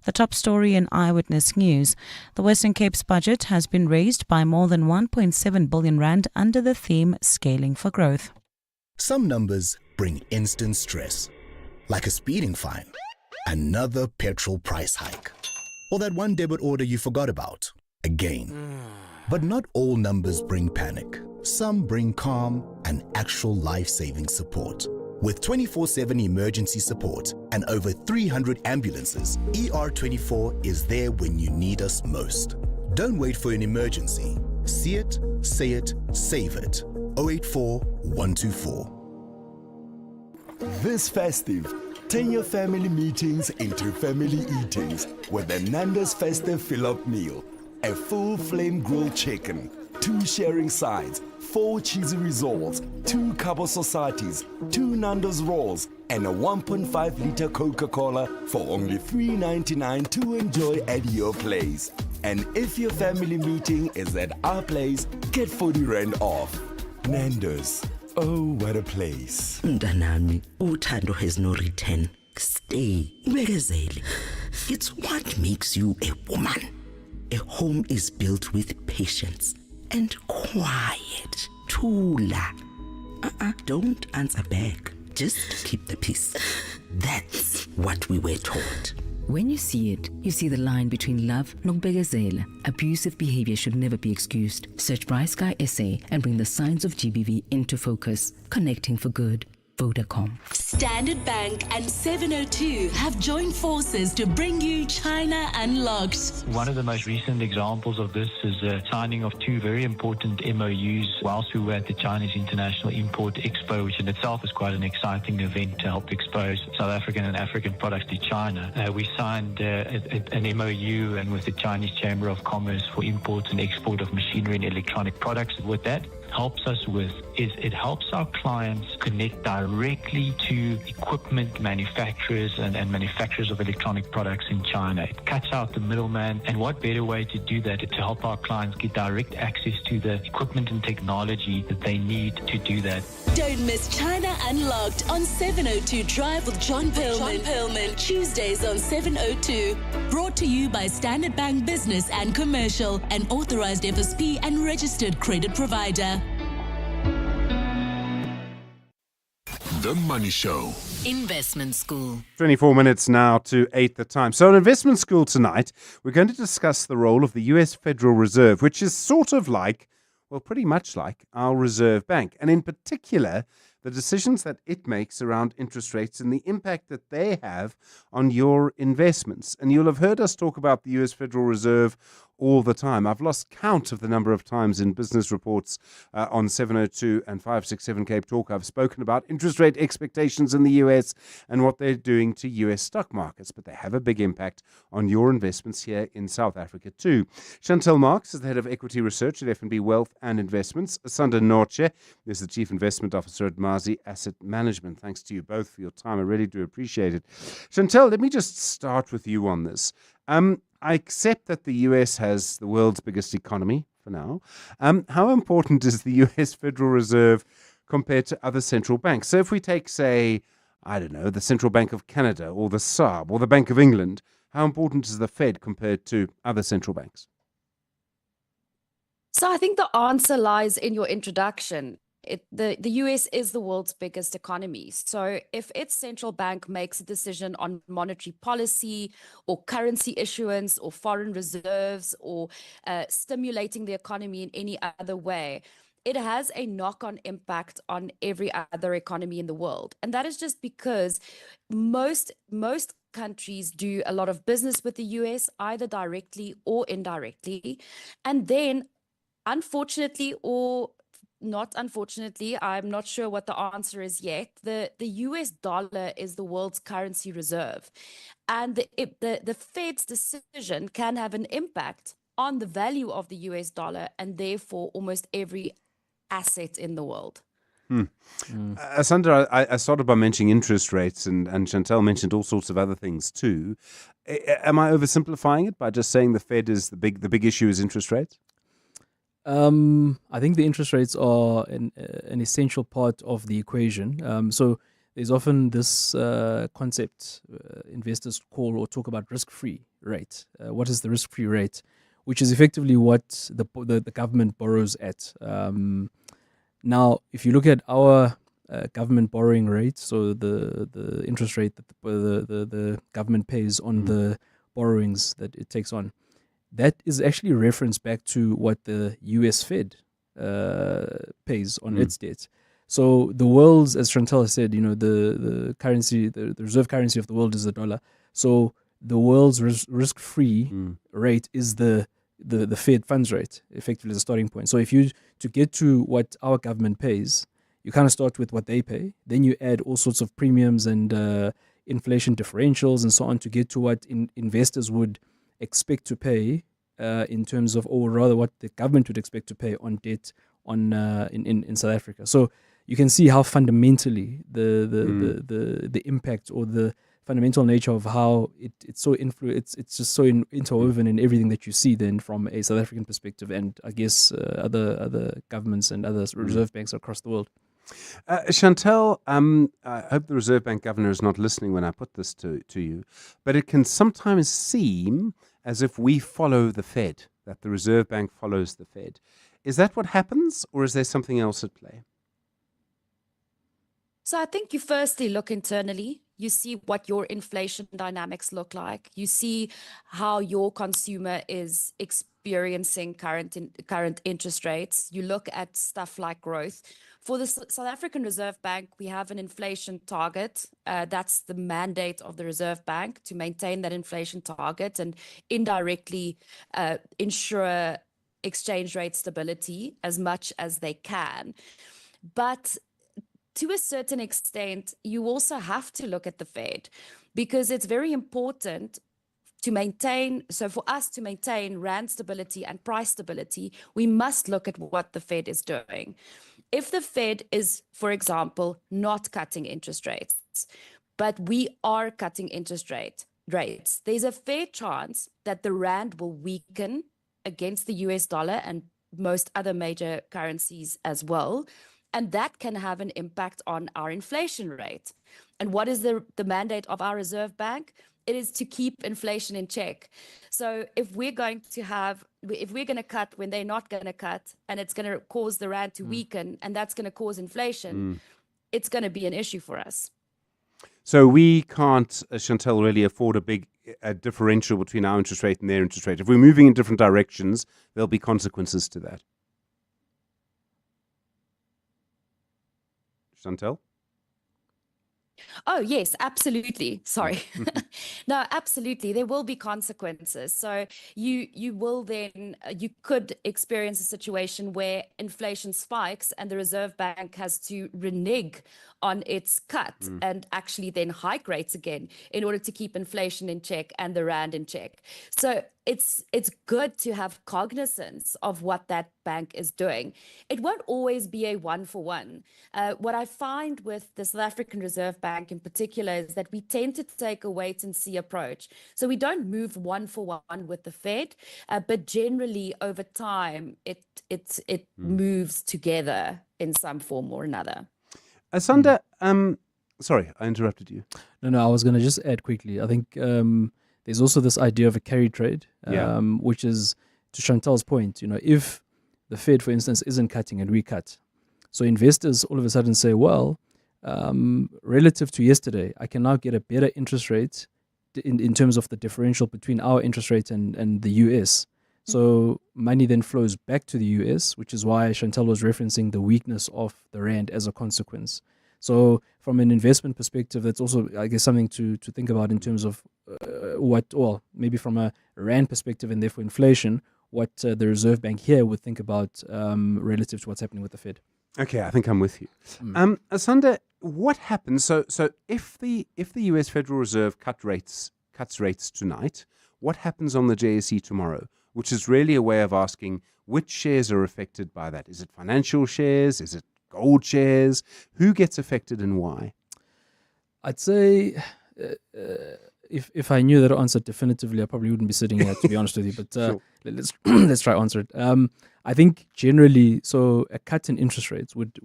The top story in Eyewitness News. The Western Cape's budget has been raised by more than 1.7 billion rand under the theme Scaling for Growth. Some numbers bring instant stress, like a speeding fine, another petrol price hike, or that one debit order you forgot about, again. But not all numbers bring panic. Some bring calm and actual life-saving support. With 24/7 emergency support and over 300 ambulances, ER24 is there when you need us most. Don't wait for an emergency. See it, say it, save it. 084 124. This festive, turn your family meetings into family eatings with the Nando's Festive Fill-Up Meal. A full flame grilled chicken, 2 sharing sides, 4 cheesy rissoles, 2 Cabo Societies, 2 Nando's rolls, and a 1.5-liter Coca-Cola for only $3.99 to enjoy at your place. And if your family meeting is at our place, get 40 Rand off. Nando's. Oh, what a place. Mntanami, uthando has no return. Stay. Ubekezele. It's what makes you a woman. A home is built with patience and quiet. Thula. Don't answer back. Just keep the peace. That's what we were taught. When you see it, you see the line between love and nokubegezela. Abusive behavior should never be excused. Search Bright Sky SA and bring the signs of GBV into focus. Connecting for good. Vodacom. Standard Bank and 702 have joined forces to bring you China Unlocked. One of the most recent examples of this is the signing of 2 very important MOUs whilst we were at the Chinese International Import Expo, which in itself is quite an exciting event to help expose South African and African products to China. We signed an MOU and with the Chinese Chamber of Commerce for import and export of machinery and electronic products. What that helps us with is it helps our clients connect directly to equipment manufacturers and manufacturers of electronic products in China. It cuts out the middleman, and what better way to do that to help our clients get direct access to the equipment and technology that they need to do that. Don't miss China Unlocked on 702 Drive with John Perlman. Tuesdays on 702. Brought to you by Standard Bank Business and Commercial, an authorized FSP and registered credit provider. The Money Show. Investment School. 24 minutes now to 8 the time. So in Investment School tonight, we're going to discuss the role of the US Federal Reserve, which is sort of like, well, pretty much like our Reserve Bank. And in particular, the decisions that it makes around interest rates and the impact that they have on your investments. And you'll have heard us talk about the US Federal Reserve all the time. I've lost count of the number of times in business reports on 702 and 567 Cape Talk I've spoken about interest rate expectations in the US and what they're doing to US stock markets, but they have a big impact on your investments here in South Africa too. Chantel Marks is the head of equity research at F&B Wealth and Investments. Asanda Norche is the chief investment officer at Mazi Asset Management. Thanks to you both for your time. I really do appreciate it. Chantel, let me just start with you on this. I accept that the US has the world's biggest economy for now. How important is the US Federal Reserve compared to other central banks? So if we take, say, I don't know, the Central Bank of Canada or the SARB or the Bank of England, how important is the Fed compared to other central banks? So I think the answer lies in your introduction. The US is the world's biggest economy. So if its central bank makes a decision on monetary policy or currency issuance or foreign reserves or stimulating the economy in any other way, it has a knock-on impact on every other economy in the world. And that is just because most countries do a lot of business with the US, either directly or indirectly. And then, unfortunately or not unfortunately, I'm not sure what the answer is yet. The US dollar is the world's currency reserve. And the Fed's decision can have an impact on the value of the US dollar and therefore almost every asset in the world. Asanda, I started by mentioning interest rates, and Chantel mentioned all sorts of other things too. Am I oversimplifying it by just saying the Fed is the big issue is interest rates? I think the interest rates are an essential part of the equation. So there's often this concept investors call or talk about risk-free rate. What is the risk-free rate? Which is effectively what the government borrows at. Now, if you look at our government borrowing rate, so the interest rate that the government pays on the borrowings that it takes on, that is actually referenced back to what the US Fed pays on its debt. So the world's, as Chantal has said, the currency, the reserve currency of the world is the dollar. So the world's risk-free rate is the Fed funds rate, effectively the starting point. So if you to get to what our government pays, you kind of start with what they pay. Then you add all sorts of premiums and inflation differentials and so on to get to what investors would expect to pay in terms of, or rather what the government would expect to pay on debt in South Africa. So you can see how fundamentally the impact or the fundamental nature of how it's so it's just so interwoven in everything that you see then from a South African perspective, and I guess other governments and other reserve banks across the world. Chantal, I hope the Reserve Bank governor is not listening when I put this to you, but it can sometimes seem as if we follow the Fed, that the Reserve Bank follows the Fed. Is that what happens, or is there something else at play? So I think you firstly look internally. You see what your inflation dynamics look like. You see how your consumer is experiencing current interest rates. You look at stuff like growth. For the South African Reserve Bank, we have an inflation target. That's the mandate of the Reserve Bank, to maintain that inflation target and indirectly ensure exchange rate stability as much as they can. But to a certain extent, you also have to look at the Fed, because it's very important to maintain, so for us to maintain rand stability and price stability, we must look at what the Fed is doing. If the Fed is, for example, not cutting interest rates, but we are cutting interest rates, there's a fair chance that the rand will weaken against the US dollar and most other major currencies as well. And that can have an impact on our inflation rate. And what is the mandate of our Reserve Bank? It is to keep inflation in check. So if we're going to cut when they're not going to cut, and it's going to cause the rand to weaken, and that's going to cause inflation, it's going to be an issue for us. So we can't, Chantal, really afford a big differential between our interest rate and their interest rate. If we're moving in different directions, there'll be consequences to that. Chantal? Oh, yes, absolutely. Sorry. No, absolutely. There will be consequences. So you will then, you could experience a situation where inflation spikes and the Reserve Bank has to renege on its cut and actually then hike rates again in order to keep inflation in check and the rand in check. So it's good to have cognizance of what that bank is doing. It won't always be a one-for-one. What I find with the South African Reserve Bank in particular is that we tend to take a wait-and-see approach. So we don't move one-for-one with the Fed, but generally over time it moves together in some form or another. Asanda, sorry, I interrupted you. No, I was going to just add quickly. I think there's also this idea of a carry trade, which is, to Chantal's point, if the Fed, for instance, isn't cutting and we cut, so investors all of a sudden say, well, relative to yesterday, I can now get a better interest rate in terms of the differential between our interest rate and the US. So money then flows back to the US, which is why Chantal was referencing the weakness of the rand as a consequence. So from an investment perspective, that's also, I guess, something to think about in terms of maybe from a rand perspective and therefore inflation, what the Reserve Bank here would think about relative to what's happening with the Fed. Okay, I think I'm with you. Asanda, what happens? So if the US Federal Reserve cuts rates tonight, what happens on the JSE tomorrow? Which is really a way of asking which shares are affected by that. Is it financial shares? Is it gold shares? Who gets affected and why? I'd say if I knew that answer definitively, I probably wouldn't be sitting here, to be honest with you. But Sure. let's try answer it. I think generally, so a cut in interest rates would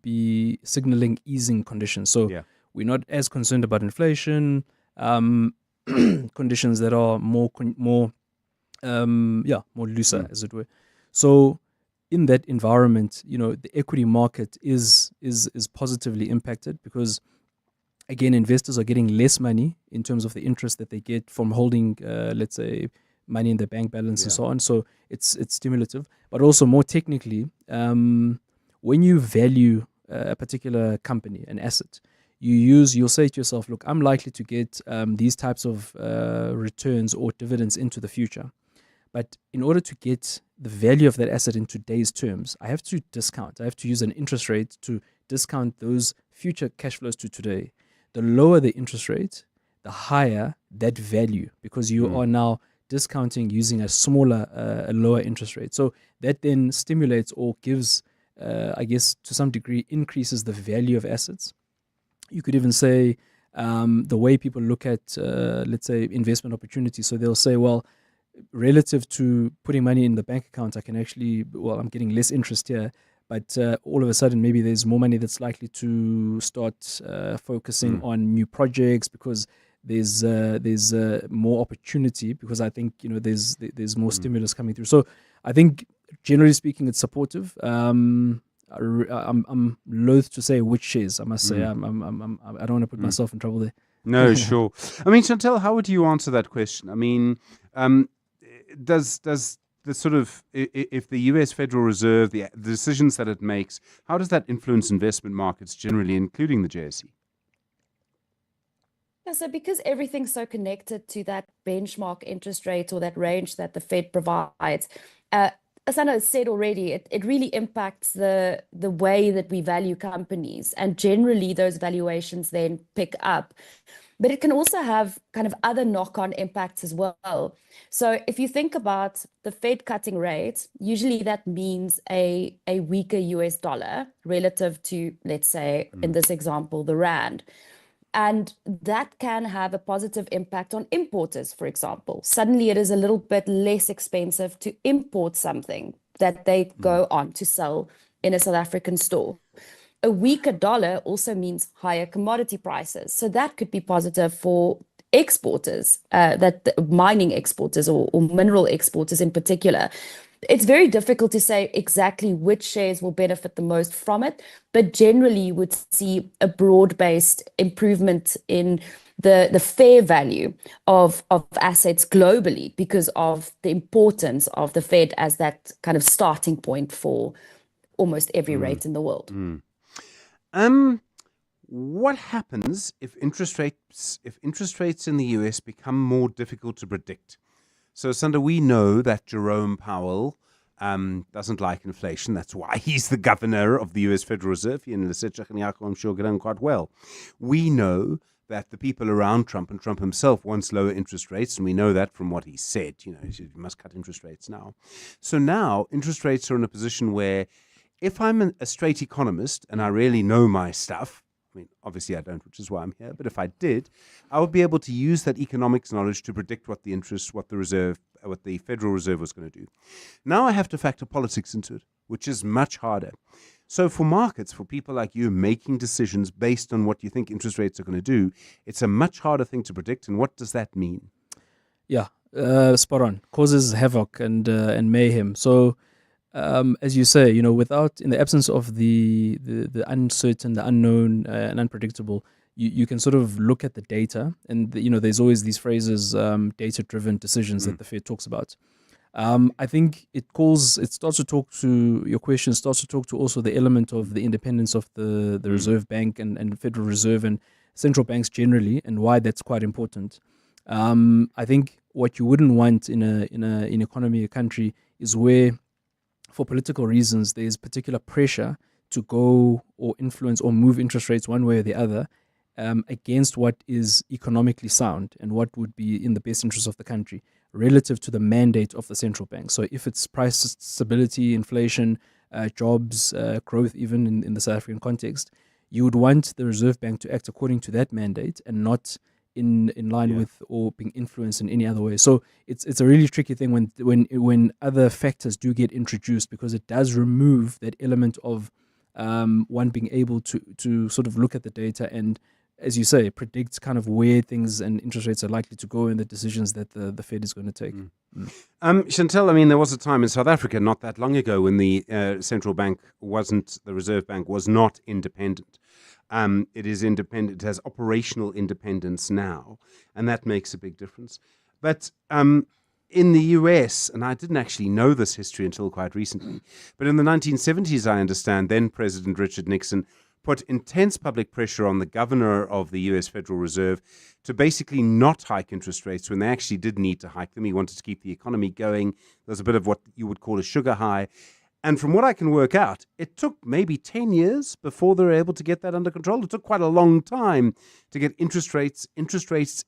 be signaling easing conditions. So we're not as concerned about inflation. Conditions that are more looser, as it were. So in that environment, the equity market is positively impacted because, again, investors are getting less money in terms of the interest that they get from holding, let's say, money in their bank balance and so on. So it's stimulative, but also more technically, when you value a particular company, an asset, you'll say to yourself, look, I'm likely to get these types of returns or dividends into the future. But in order to get the value of that asset in today's terms, I have to discount. I have to use an interest rate to discount those future cash flows to today. The lower the interest rate, the higher that value, because you are now discounting using a smaller, a lower interest rate. So that then stimulates or gives, I guess, to some degree, increases the value of assets. You could even say the way people look at, let's say, investment opportunities. So they'll say, well, relative to putting money in the bank account, I can actually, well, I'm getting less interest here, but all of a sudden maybe there's more money that's likely to start focusing on new projects because there's more opportunity, because I think, you know, there's more stimulus coming through. So I think generally speaking, it's supportive. I'm loath to say which shares. I must say I don't want to put myself in trouble there. No, sure. I mean, Chantel, how would you answer that question? I mean, does the sort of, if the U.S. Federal Reserve, the decisions that it makes, how does that influence investment markets generally, including the JSE? Yeah, so because everything's so connected to that benchmark interest rate or that range that the Fed provides, as I know it's said already, it really impacts the way that we value companies, and generally those valuations then pick up. But it can also have kind of other knock-on impacts as well. So if you think about the Fed cutting rates, usually that means a weaker US dollar relative to, let's say, in this example, the rand. And that can have a positive impact on importers, for example. Suddenly it is a little bit less expensive to import something that they go on to sell in a South African store. A weaker dollar also means higher commodity prices. So that could be positive for exporters, mining exporters or mineral exporters in particular. It's very difficult to say exactly which shares will benefit the most from it, but generally you would see a broad-based improvement in the fair value of assets globally because of the importance of the Fed as that kind of starting point for almost every rate in the world. What happens if interest rates in the US become more difficult to predict? So, Sunda, we know that Jerome Powell doesn't like inflation. That's why he's the governor of the US Federal Reserve. He and Lesotho Kanyako, I'm sure, get on quite well. We know that the people around Trump and Trump himself wants lower interest rates, and we know that from what he said. You know, he said, you must cut interest rates now. So now interest rates are in a position where if I'm a straight economist and I really know my stuff, I mean, obviously I don't, which is why I'm here, but if I did, I would be able to use that economics knowledge to predict what the Federal Reserve was going to do. Now I have to factor politics into it, which is much harder. So for markets, for people like you making decisions based on what you think interest rates are going to do, it's a much harder thing to predict. And what does that mean? Yeah, spot on. Causes havoc and mayhem. So as you say, you know, in the absence of the uncertain, the unknown, and unpredictable, you can sort of look at the data, and you know, there's always these phrases, data-driven decisions that the Fed talks about. I think it starts to talk to your question, starts to talk to also the element of the independence of the Reserve Bank and Federal Reserve and central banks generally, and why that's quite important. I think what you wouldn't want in an economy, a country, is where, for political reasons, there's particular pressure to go or influence or move interest rates one way or the other against what is economically sound and what would be in the best interest of the country relative to the mandate of the central bank. So if it's price stability, inflation, jobs, growth, even in the South African context, you would want the Reserve Bank to act according to that mandate and not in line with or being influenced in any other way. So it's a really tricky thing when other factors do get introduced, because it does remove that element of one being able to sort of look at the data and, as you say, predict kind of where things and interest rates are likely to go and the decisions that the Fed is going to take. Chantel, I mean, there was a time in South Africa not that long ago when the central bank the Reserve Bank was not independent. It is independent, it has operational independence now, and that makes a big difference. But in the US, and I didn't actually know this history until quite recently, but in the 1970s, I understand, then President Richard Nixon put intense public pressure on the governor of the US Federal Reserve to basically not hike interest rates when they actually did need to hike them. He wanted to keep the economy going. There was a bit of what you would call a sugar high. And from what I can work out, it took maybe 10 years before they were able to get that under control. It took quite a long time to get interest rates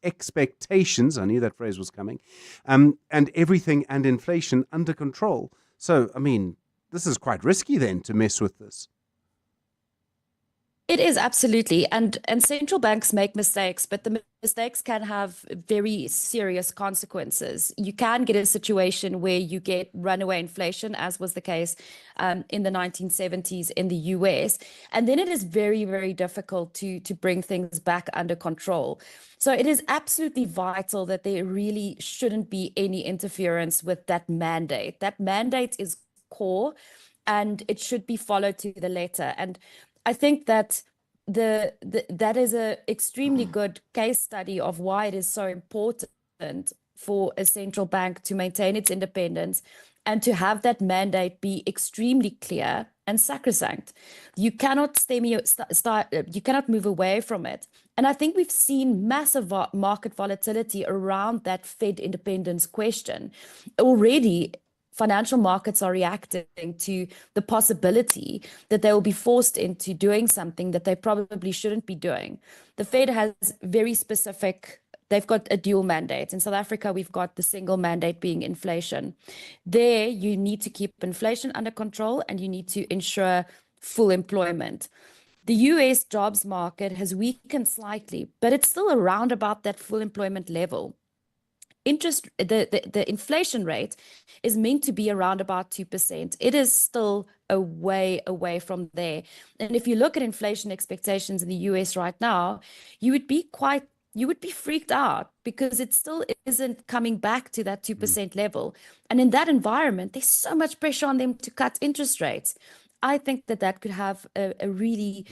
expectations, I knew that phrase was coming, and everything and inflation under control. So, I mean, this is quite risky then to mess with this. It is, absolutely. And central banks make mistakes, but the mistakes can have very serious consequences. You can get a situation where you get runaway inflation, as was the case in the 1970s in the US. And then it is very, very difficult to bring things back under control. So it is absolutely vital that there really shouldn't be any interference with that mandate. That mandate is core and it should be followed to the letter. And I think that that is an extremely good case study of why it is so important for a central bank to maintain its independence and to have that mandate be extremely clear and sacrosanct. You cannot you cannot move away from it. And I think we've seen massive market volatility around that Fed independence question. Already, financial markets are reacting to the possibility that they will be forced into doing something that they probably shouldn't be doing. The Fed has very specific, they've got a dual mandate. In South Africa, we've got the single mandate being inflation. There, you need to keep inflation under control and you need to ensure full employment. The US jobs market has weakened slightly, but it's still around about that full employment level. The inflation rate is meant to be around about 2%. It is still a way away from there. And if you look at inflation expectations in the US right now, you would be freaked out because it still isn't coming back to that 2% level. And in that environment, there's so much pressure on them to cut interest rates. I think that could have a really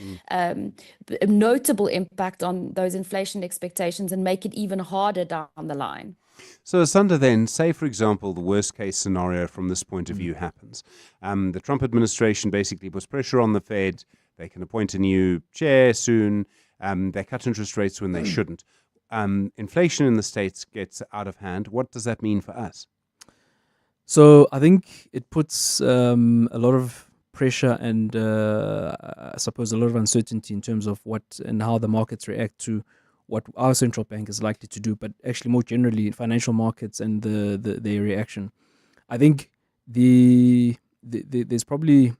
notable impact on those inflation expectations and make it even harder down the line. So, Asanda, then, say, for example, the worst-case scenario from this point of view happens. The Trump administration basically puts pressure on the Fed. They can appoint a new chair soon. They cut interest rates when they shouldn't. Inflation in the States gets out of hand. What does that mean for us? So, I think it puts a lot of pressure and, I suppose, a lot of uncertainty in terms of what and how the markets react to what our central bank is likely to do, but actually more generally financial markets and their reaction. I think there's probably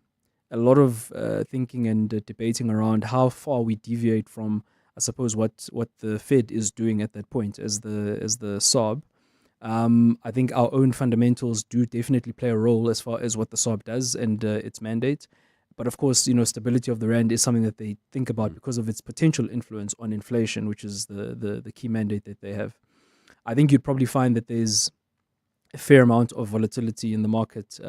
a lot of thinking and debating around how far we deviate from, I suppose, what the Fed is doing at that point as the SARB. I think our own fundamentals do definitely play a role as far as what the SARB does and its mandate. But of course, stability of the rand is something that they think about because of its potential influence on inflation, which is the key mandate that they have. I think you'd probably find that there's a fair amount of volatility in the market.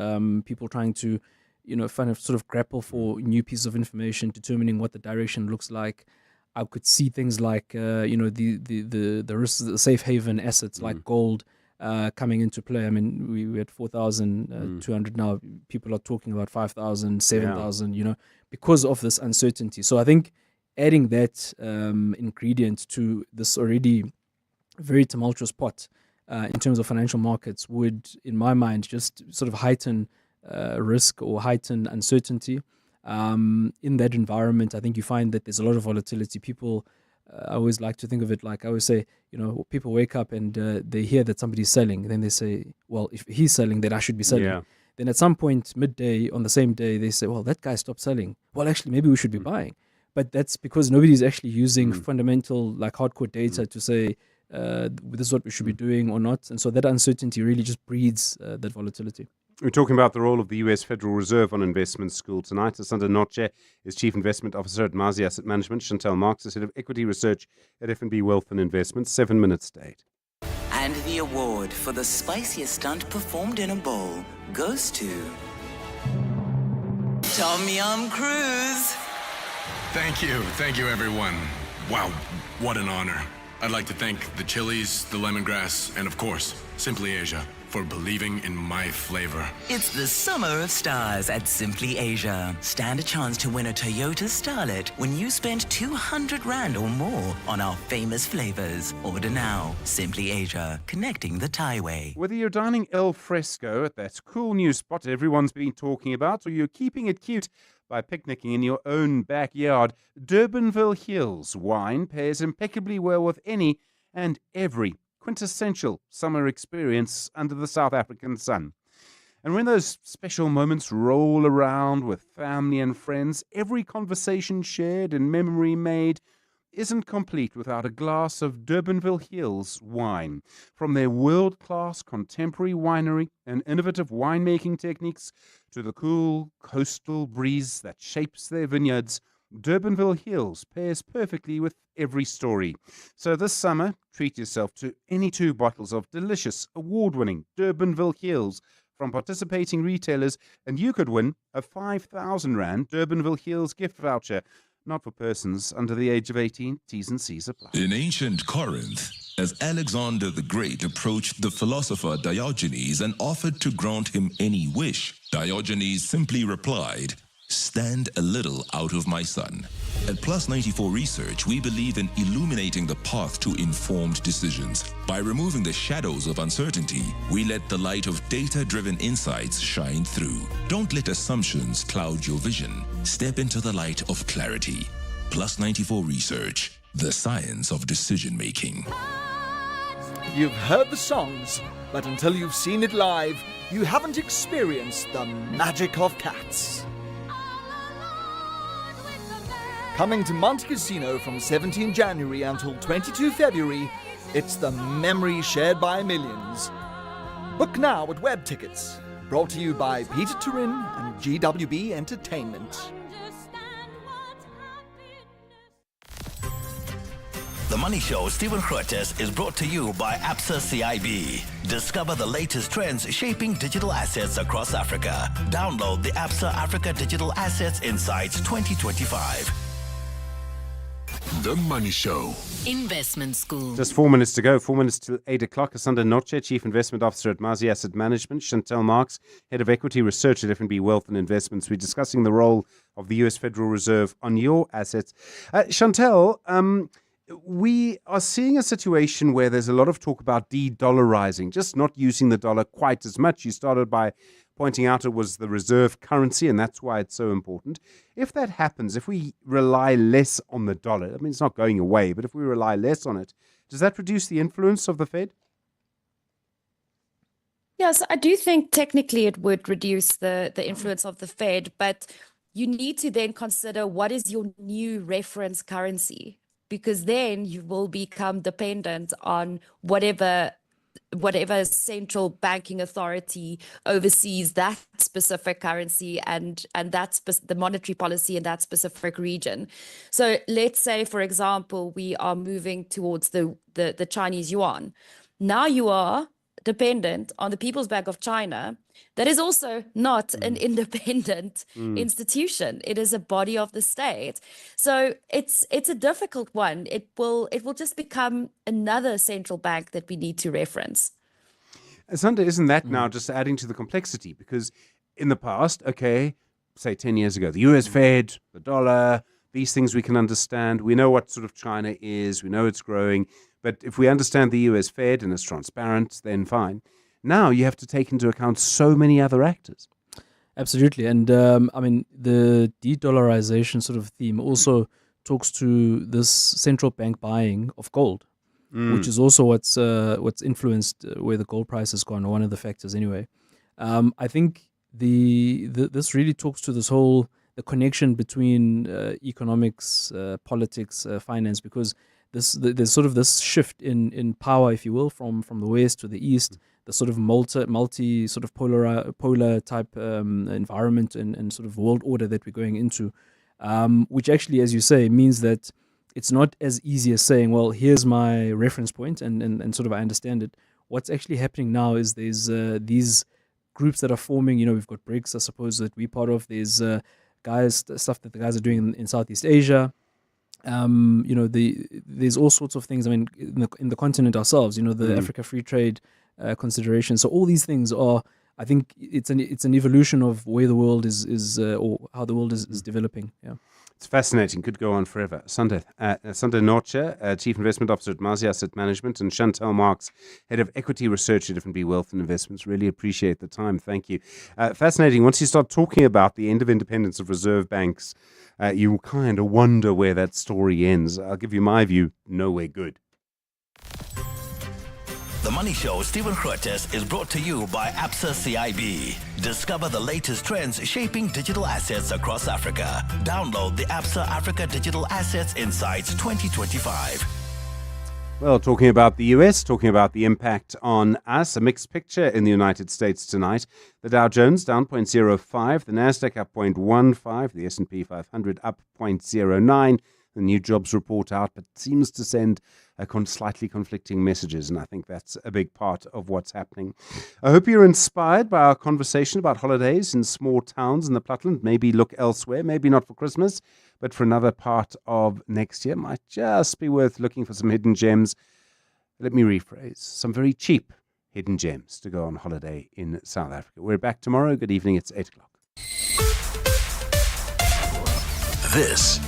People trying to, sort of grapple for new pieces of information, determining what the direction looks like. I could see things like, the risks, the safe haven assets like gold coming into play. I mean, we had 4,200 now. People are talking about 5,000, 7,000, because of this uncertainty. So I think adding that ingredient to this already very tumultuous pot in terms of financial markets would, in my mind, just sort of heighten risk or heighten uncertainty. In that environment, I think you find that there's a lot of volatility. People, I always like to think of it like I always say, people wake up and they hear that somebody's selling. Then they say, well, if he's selling, then I should be selling. Yeah. Then at some point, midday, on the same day, they say, well, that guy stopped selling. Well, actually, maybe we should be buying. But that's because nobody's actually using fundamental, like hardcore data to say this is what we should be doing or not. And so that uncertainty really just breeds that volatility. We're talking about the role of the US Federal Reserve on Investment School tonight. Asanda Notche is Chief Investment Officer at Mazi Asset Management. Chantel Marks is Head of Equity Research at F&B Wealth and Investments. 7 minutes to 8. And the award for the spiciest stunt performed in a bowl goes to Tom Yum Cruise. Thank you everyone. Wow, what an honor. I'd like to thank the chilies, the lemongrass, and of course, Simply Asia for believing in my flavor. It's the summer of stars at Simply Asia. Stand a chance to win a Toyota Starlet when you spend 200 Rand or more on our famous flavors. Order now. Simply Asia, connecting the Thaiway. Whether you're dining al fresco at that cool new spot everyone's been talking about, or you're keeping it cute by picnicking in your own backyard, Durbanville Hills wine pairs impeccably well with any and every quintessential summer experience under the South African sun. And when those special moments roll around with family and friends, every conversation shared and memory made isn't complete without a glass of Durbanville Hills wine. From their world-class contemporary winery and innovative winemaking techniques to the cool coastal breeze that shapes their vineyards, Durbanville Hills pairs perfectly with every story. So this summer, treat yourself to any 2 bottles of delicious, award-winning Durbanville Hills from participating retailers, and you could win a 5,000 Rand Durbanville Hills gift voucher. Not for persons under the age of 18. T's and C's apply. In ancient Corinth, as Alexander the Great approached the philosopher Diogenes and offered to grant him any wish, Diogenes simply replied, "Stand a little out of my sun." At Plus 94 Research, we believe in illuminating the path to informed decisions. By removing the shadows of uncertainty, we let the light of data-driven insights shine through. Don't let assumptions cloud your vision. Step into the light of clarity. Plus 94 Research, the science of decision-making. You've heard the songs, but until you've seen it live, you haven't experienced the magic of cats. Coming to Monte Casino from 17 January until 22 February, it's the memory shared by millions. Book now at Web Tickets. Brought to you by Peter Turin and GWB Entertainment. The Money Show, Stephen Grootes, is brought to you by Absa CIB. Discover the latest trends shaping digital assets across Africa. Download the Absa Africa Digital Assets Insights 2025. The Money Show. Investment School. Just 4 minutes to go. 4 minutes till 8 o'clock. Asanda Noche, Chief Investment Officer at Mazi Asset Management. Chantel Marks, Head of Equity Research at F&B Wealth and Investments. We're discussing the role of the U.S. Federal Reserve on your assets. Chantel, we are seeing a situation where there's a lot of talk about de-dollarizing, just not using the dollar quite as much. You started by pointing out it was the reserve currency, and that's why it's so important. If that happens, if we rely less on the dollar, I mean, it's not going away, but if we rely less on it, does that reduce the influence of the Fed? Yes, I do think technically it would reduce the influence of the Fed, but you need to then consider what is your new reference currency, because then you will become dependent on whatever central banking authority oversees that specific currency and the monetary policy in that specific region. So let's say, for example, we are moving towards the Chinese yuan. Now you are dependent on the People's Bank of China. That is also not an independent institution. It is a body of the state. So it's a difficult one. It will just become another central bank that we need to reference. Asanda, isn't that now just adding to the complexity? Because in the past, okay, say 10 years ago, the US Fed, the dollar, these things we can understand. We know what sort of China is. We know it's growing. But if we understand the US Fed and it's transparent, then fine. Now you have to take into account so many other actors. Absolutely. And I mean, the de-dollarization sort of theme also talks to this central bank buying of gold, which is also what's influenced where the gold price has gone, or one of the factors anyway. I think this really talks to this whole the connection between economics, politics, finance, because there's sort of this shift in power, if you will, from the west to the east, the sort of multi sort of polar type environment and sort of world order that we're going into, which actually, as you say, means that it's not as easy as saying, well, here's my reference point and sort of I understand it. What's actually happening now is there's these groups that are forming. You know, we've got BRICS, I suppose, that we're part of. There's stuff that the guys are doing in Southeast Asia. You know, there's all sorts of things. I mean, in the continent ourselves, you know, the Africa Free Trade consideration. So all these things are, I think, it's an evolution of where the world is or how the world is developing. Yeah. It's fascinating. Could go on forever. Sunday Norcha, Chief Investment Officer at Mazi Asset Management, and Chantal Marks, Head of Equity Research at F&B Wealth and Investments. Really appreciate the time. Thank you. Fascinating. Once you start talking about the end of independence of reserve banks, you kind of wonder where that story ends. I'll give you my view. Nowhere good. The Money Show, Stephen Grootes, is brought to you by Absa CIB. Discover the latest trends shaping digital assets across Africa. Download the Absa Africa Digital Assets Insights 2025. Well, talking about the US, talking about the impact on us, a mixed picture in the United States tonight. The Dow Jones down 0.05, the Nasdaq up 0.15, the S&P 500 up 0.09. The new jobs report out, but seems to send slightly conflicting messages, and I think that's a big part of what's happening. I hope you're inspired by our conversation about holidays in small towns in the Platteland. Maybe look elsewhere, maybe not for Christmas, but for another part of next year. Might just be worth looking for some hidden gems. Let me rephrase, some very cheap hidden gems to go on holiday in South Africa. We're back tomorrow. Good evening. It's 8 o'clock. This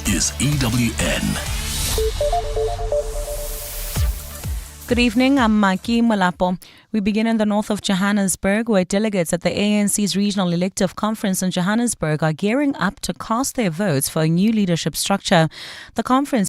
is EWN. Good evening, I'm Maki Malapo. We begin in the north of Johannesburg, where delegates at the ANC's regional elective conference in Johannesburg are gearing up to cast their votes for a new leadership structure. The conference